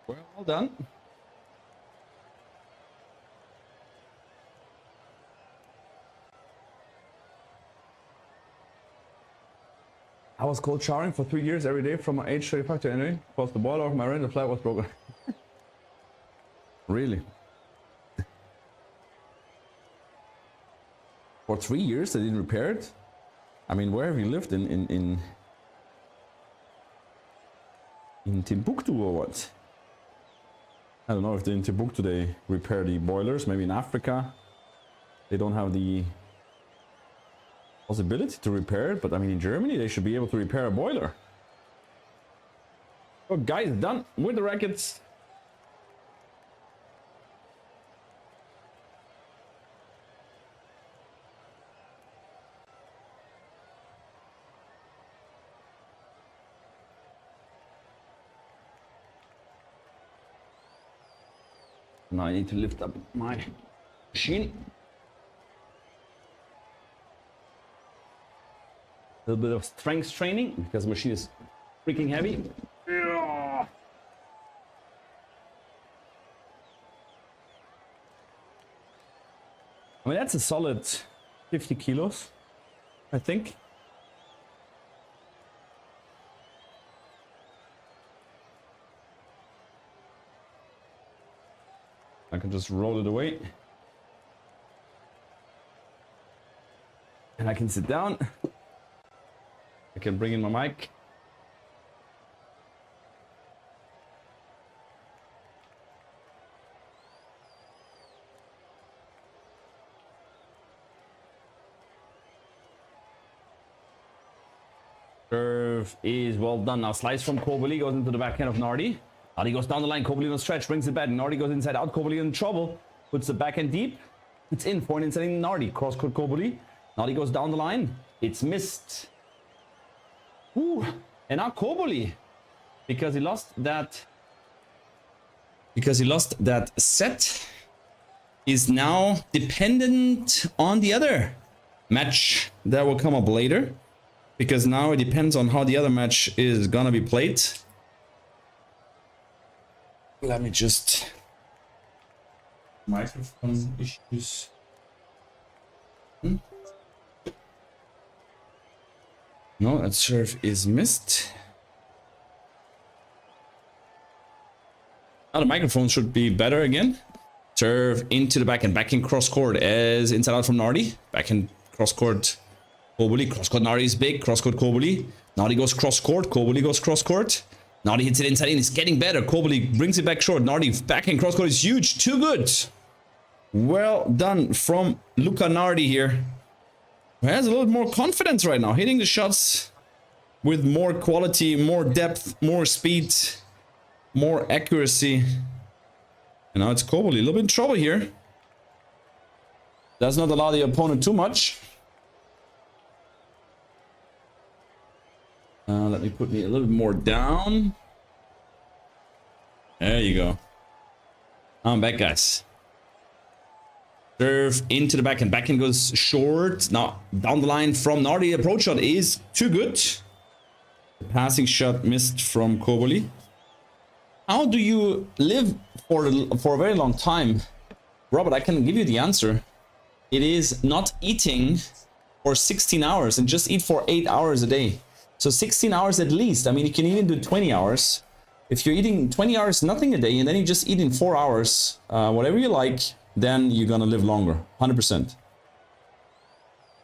Well done. I was cold showering for 3 years every day from my age 35 to anyway. Because the boiler of my rental flat was broken. Really? For 3 years they didn't repair it? I mean, where have you lived? In Timbuktu or what? I don't know if in Timbuktu they repair the boilers. Maybe in Africa they don't have the possibility to repair it, but I mean in Germany they should be able to repair a boiler. So guys, done with the rackets. Now I need to lift up my machine. A little bit of strength training because the machine is freaking heavy. I mean, that's a solid 50 kilos, I think. I can just roll it away. And I can sit down. I can bring in my mic. Serve is well done. Now slice from COBOLLI goes into the backhand of Nardi. Nardi goes down the line. COBOLLI on the stretch, brings it back. Nardi goes inside out. COBOLLI in trouble. Puts the backhand deep. It's in for an inside Nardi. Cross court COBOLLI. Nardi goes down the line. It's missed. Ooh. And now COBOLLI, because he lost that set, is now dependent on the other match that will come up later, because now it depends on how the other match is gonna be played. Let me just microphone issues. No, that serve is missed. Now the microphone should be better again. Serve into the backhand. Backhand cross court as inside out from Nardi. Backhand cross court COBOLLI. Cross court Nardi is big. Cross court COBOLLI. Nardi goes cross court. COBOLLI goes cross court. Nardi hits it inside in. It's getting better. COBOLLI brings it back short. Nardi backhand cross court is huge. Too good. Well done from Luca Nardi here. He has a little more confidence right now. Hitting the shots with more quality, more depth, more speed, more accuracy. And now it's COBOLLI, a little bit in trouble here. Does not allow the opponent too much. Let me put me a little bit more down. There you go. I'm back, guys. Serve into the backhand. Backhand goes short. Now, down the line from NARDI. Approach shot is too good. The passing shot missed from COBOLLI. How do you live for a very long time? Robert, I can give you the answer. It is not eating for 16 hours and just eat for 8 hours a day. So 16 hours at least. I mean, you can even do 20 hours. If you're eating 20 hours, nothing a day, and then you just eat in 4 hours, whatever you like, then you're gonna live longer, 100%.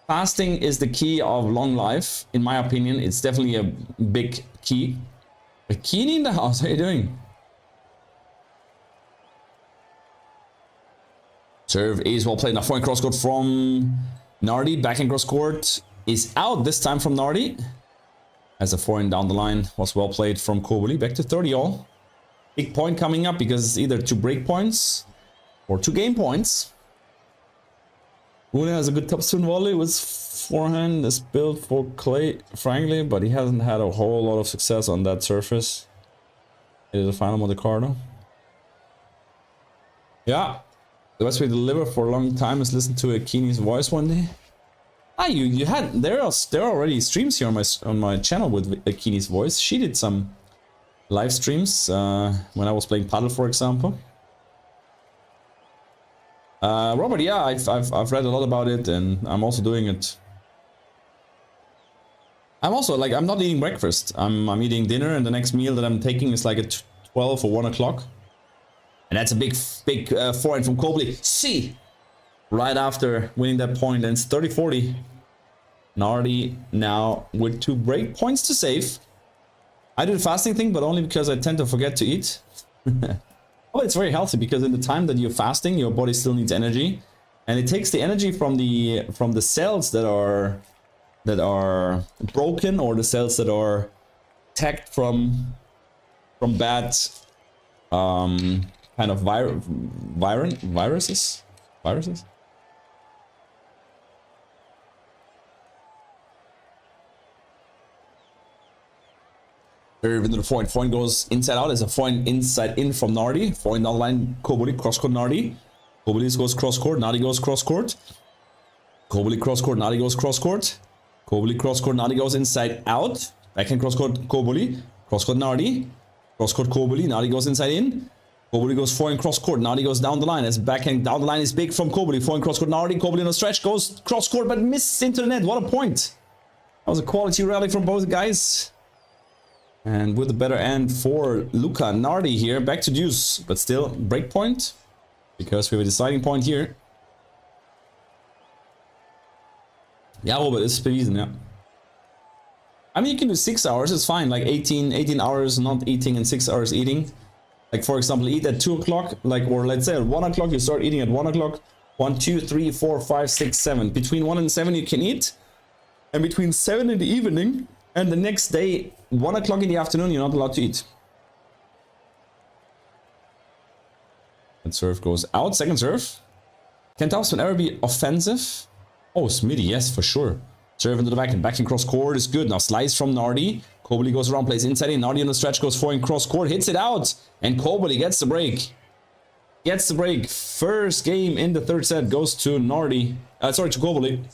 Fasting is the key of long life, in my opinion. It's definitely a big key. A Kini in the house, how are you doing? Serve is well played. Now forehand cross court from NARDI. Backhand cross court is out this time from NARDI. As a forehand down the line was well played from COBOLLI. Back to 30 all. Big point coming up because it's either 2 break points or 2 game points. Una has a good topspin volley with forehand. Is built for clay, frankly, but he hasn't had a whole lot of success on that surface. It is a final Monte Carlo. Yeah, the best way to deliver for a long time is listen to Akini's voice one day. Ah, you had there are already streams here on my channel with Akini's voice. She did some live streams when I was playing paddle, for example. Robert, yeah, I've read a lot about it, and I'm also doing it. I'm also like, I'm not eating breakfast. I'm eating dinner, and the next meal that I'm taking is like at 12 or 1 o'clock. And that's a big forehand from COBOLLI. See, right after winning that point, and it's 30-40. NARDI now with 2 break points to save. I do the fasting thing, but only because I tend to forget to eat. Well, it's very healthy because in the time that you're fasting, your body still needs energy, and it takes the energy from the cells that are broken, or the cells that are attacked from bad kind of viruses. Serve into the forehand. Forehand goes inside out. As a forehand inside in from NARDI. Forehand down the line. COBOLLI cross court NARDI. COBOLLI goes cross court. NARDI goes cross court. COBOLLI cross court. NARDI goes cross court. COBOLLI cross court. NARDI goes inside out. Backhand cross court. COBOLLI cross court NARDI. Cross court COBOLLI. NARDI goes inside in. COBOLLI goes forehand cross court. NARDI goes down the line. As backhand down the line is big from COBOLLI. Forehand cross court NARDI. COBOLLI on a stretch goes cross court, but misses into the net. What a point! That was a quality rally from both guys. And with a better end for Luca NARDI here, back to deuce, but still break point, because we have a deciding point here. Yeah, Robert, it's bewiesen, yeah. I mean, you can do 6 hours, it's fine, like 18 hours not eating and 6 hours eating. Like, for example, eat at 2 o'clock, like, or let's say at 1 o'clock, you start eating at 1 o'clock. 1, 2, 3, 4, 5, 6, 7. Between 1 and 7 you can eat, and between 7 in the evening and the next day, 1 o'clock in the afternoon, you're not allowed to eat. And serve goes out. Second serve. Can topspin ever be offensive? Oh, Smitty, yes, for sure. Serve into the backhand. Backhand cross court is good. Now slice from NARDI. COBOLLI goes around, plays inside in. NARDI on the stretch goes forehand cross court. Hits it out. And COBOLLI gets the break. Gets the break. First game in the third set goes to NARDI. Sorry, to COBOLLI.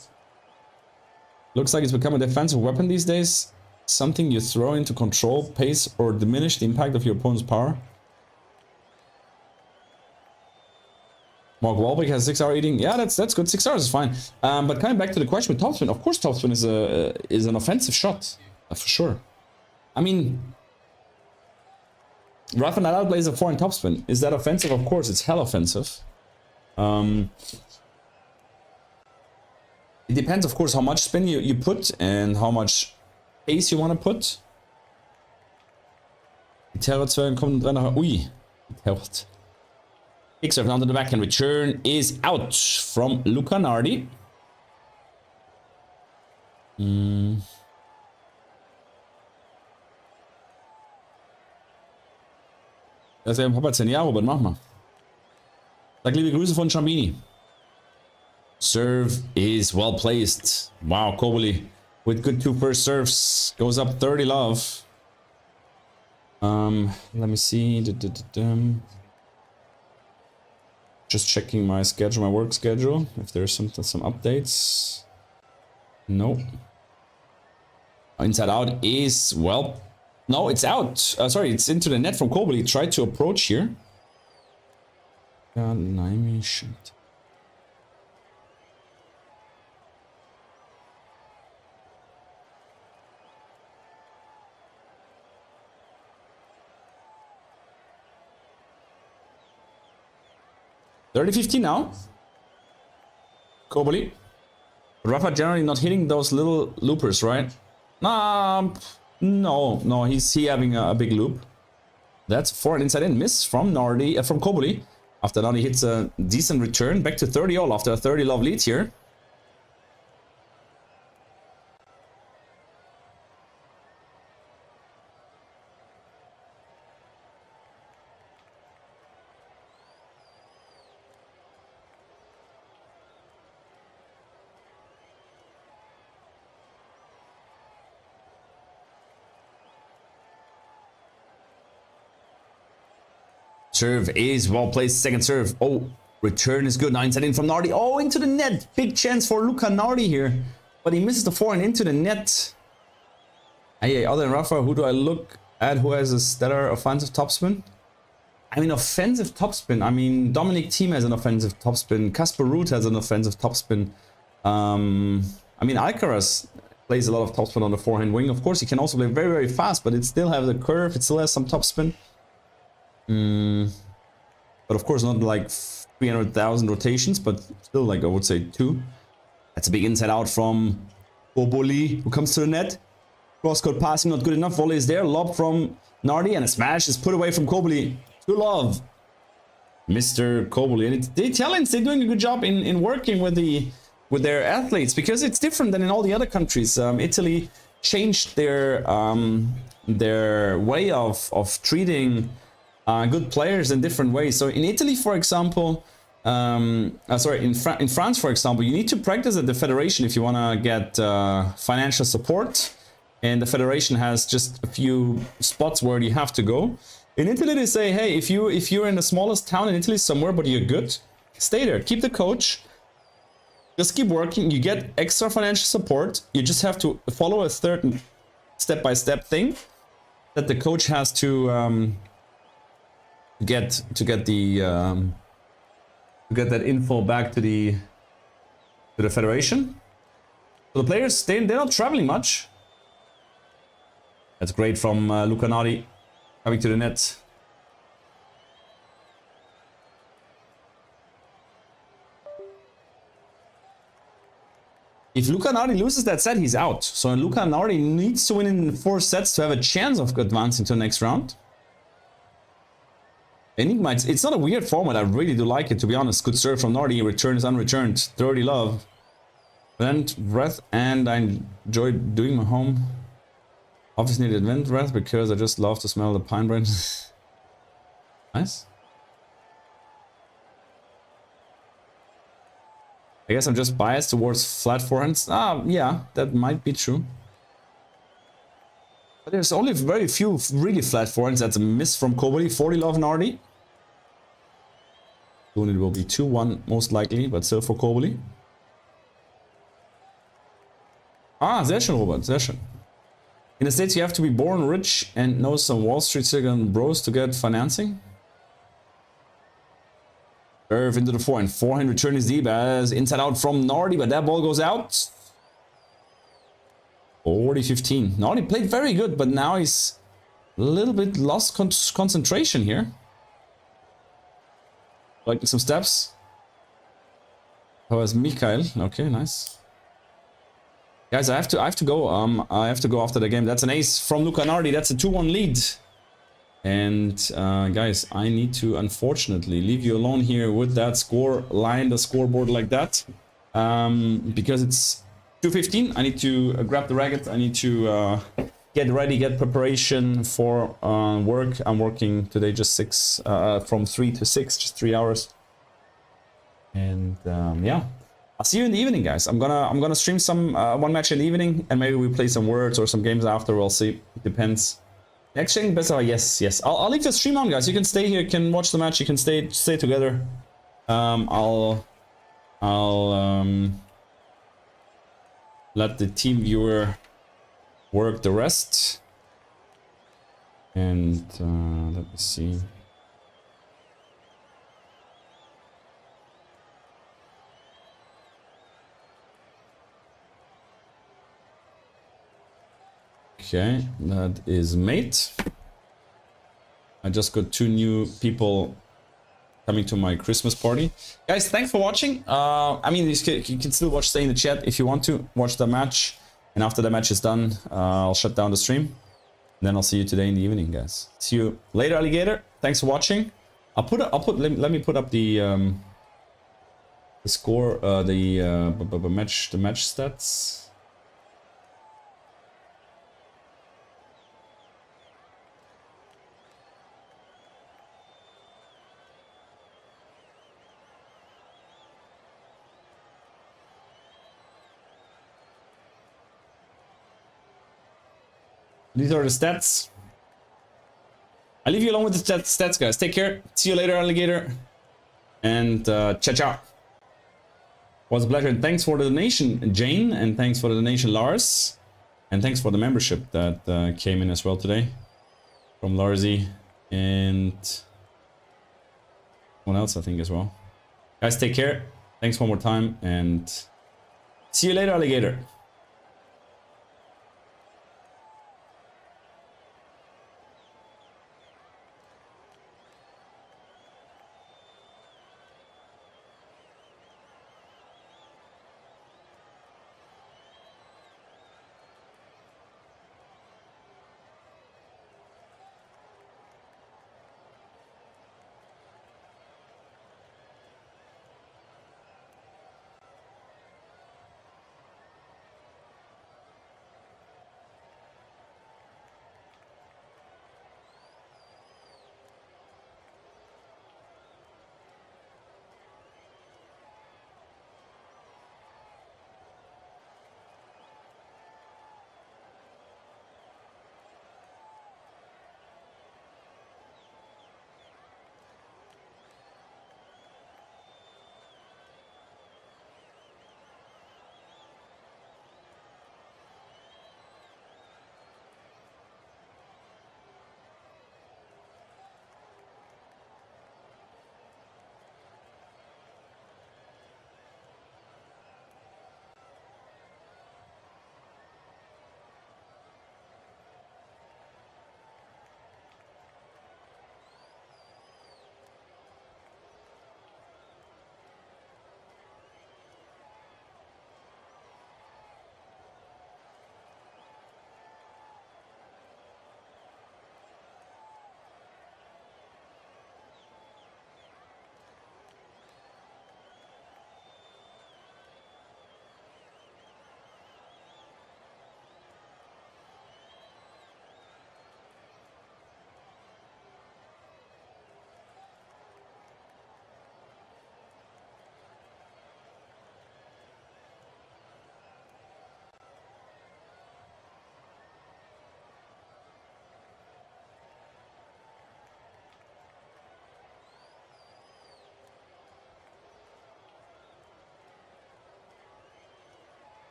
Looks like it's become a defensive weapon these days. Something you throw in to control, pace, or diminish the impact of your opponent's power. Mark Wahlberg has 6 hour eating. Yeah, that's good. 6 hours is fine. But coming back to the question with topspin, of course topspin is an offensive shot, for sure. I mean, Rafa Nadal plays a forehand topspin. Is that offensive? Of course, it's hell offensive. It depends, of course, how much spin you put and how much pace you want to put. Die Terrorzwellen kommt dran nach. Ui. Terror. Kick serve down to the backhand. Return is out from Luca NARDI. Das wäre ein Papa-10. Ja, Robert, mach mal. Sag liebe Grüße von Schrambini. Serve is well placed. Wow, COBOLLI with good 2 first serves. Goes up 30 love. Let me see. Just checking my schedule, my work schedule. If there's some updates. No. Inside out is, well, no, it's out. Sorry, it's into the net from COBOLLI. Tried to approach here. Shit. $30-15 now. COBOLLI. Rafa generally not hitting those little loopers, right? No, he's having a big loop. That's for an inside in miss from NARDI, from COBOLLI. After NARDI hits a decent return, back to 30 all after a 30 love lead here. Serve is well placed. Second serve. Oh, return is good. 9 set in from NARDI. Oh, into the net. Big chance for Luca NARDI here. But he misses the forehand into the net. Hey, other than Rafa, who do I look at who has a stellar offensive topspin? I mean, offensive topspin. I mean, Dominic Thiem has an offensive topspin. Casper Ruud has an offensive topspin. I mean, Alcaraz plays a lot of topspin on the forehand wing. Of course, he can also play very, very fast, but it still has a curve. It still has some topspin. But of course not like 300,000 rotations, but still like I would say 2. That's a big inside out from COBOLLI, who comes to the net. Cross-court passing not good enough. Volley is there. Lob from NARDI and a smash is put away from COBOLLI. To love, Mr. COBOLLI. And the Italians, they're doing a good job in working with their athletes, because it's different than in all the other countries. Italy changed their way of treating good players in different ways. So in Italy, for example, in France, for example, you need to practice at the federation if you want to get financial support, and the federation has just a few spots where you have to go. In Italy, they say, hey, if you're in the smallest town in Italy somewhere, but you're good, stay there, keep the coach, just keep working. You get extra financial support. You just have to follow a certain step-by-step thing that the coach has to get that info back to the federation. So the players, they're not traveling much. That's great from Luca NARDI coming to the net. If Luca NARDI loses that set, he's out. So Luca NARDI needs to win in 4 sets to have a chance of advancing to the next round. Enigma, it's not a weird format. I really do like it, to be honest. Good serve from NARDI. Return is unreturned. 30 love. Vent breath, and I enjoy doing my home. Obviously needed vent breath because I just love to smell the pine branches. Nice. I guess I'm just biased towards flat forehands. Yeah, that might be true. But there's only very few really flat forehands. That's a miss from COBOLLI. 40 love NARDI. Soon it will be 2-1 most likely, but still for COBOLLI. Sehr schön, Robert, sehr schön. In the States, you have to be born rich and know some Wall Street Silicon bros to get financing. Serve into the forehand. Forehand return is deep as inside out from NARDI, but that ball goes out. 40-15. NARDI played very good, but now he's a little bit lost concentration here. Like some steps. How was Mikhail? Okay, nice. Guys, I have to go. I have to go after the game. That's an ace from Luca NARDI. That's a 2-1 lead. And guys, I need to unfortunately leave you alone here with that score line, the scoreboard like that, because it's 2:15. I need to grab the racket. I need to get ready, get preparation for work. I'm working today just from 3 to 6, just 3 hours. And yeah, I'll see you in the evening, guys. I'm gonna stream some one match in the evening, and maybe we play some words or some games after. We'll see. It depends. Actually, better. Yes. I'll leave the stream on, guys. You can stay here, you can watch the match, you can stay together. I'll let the team viewer work the rest. And let me see. Okay, that is mate. I just got 2 new people coming to my Christmas party. Guys, thanks for watching. I mean, you can still stay in the chat if you want to watch the match. And after the match is done, I'll shut down the stream. And then I'll see you today in the evening, guys. See you later, alligator. Thanks for watching. Let me put up the score, the match stats. These are the stats. I leave you along with the stats, guys. Take care. See you later, alligator. And ciao. Was a pleasure. And thanks for the donation, Jane. And thanks for the donation, Lars. And thanks for the membership that came in as well today. From Larsy. And someone else, I think, as well. Guys, take care. Thanks one more time. And see you later, alligator.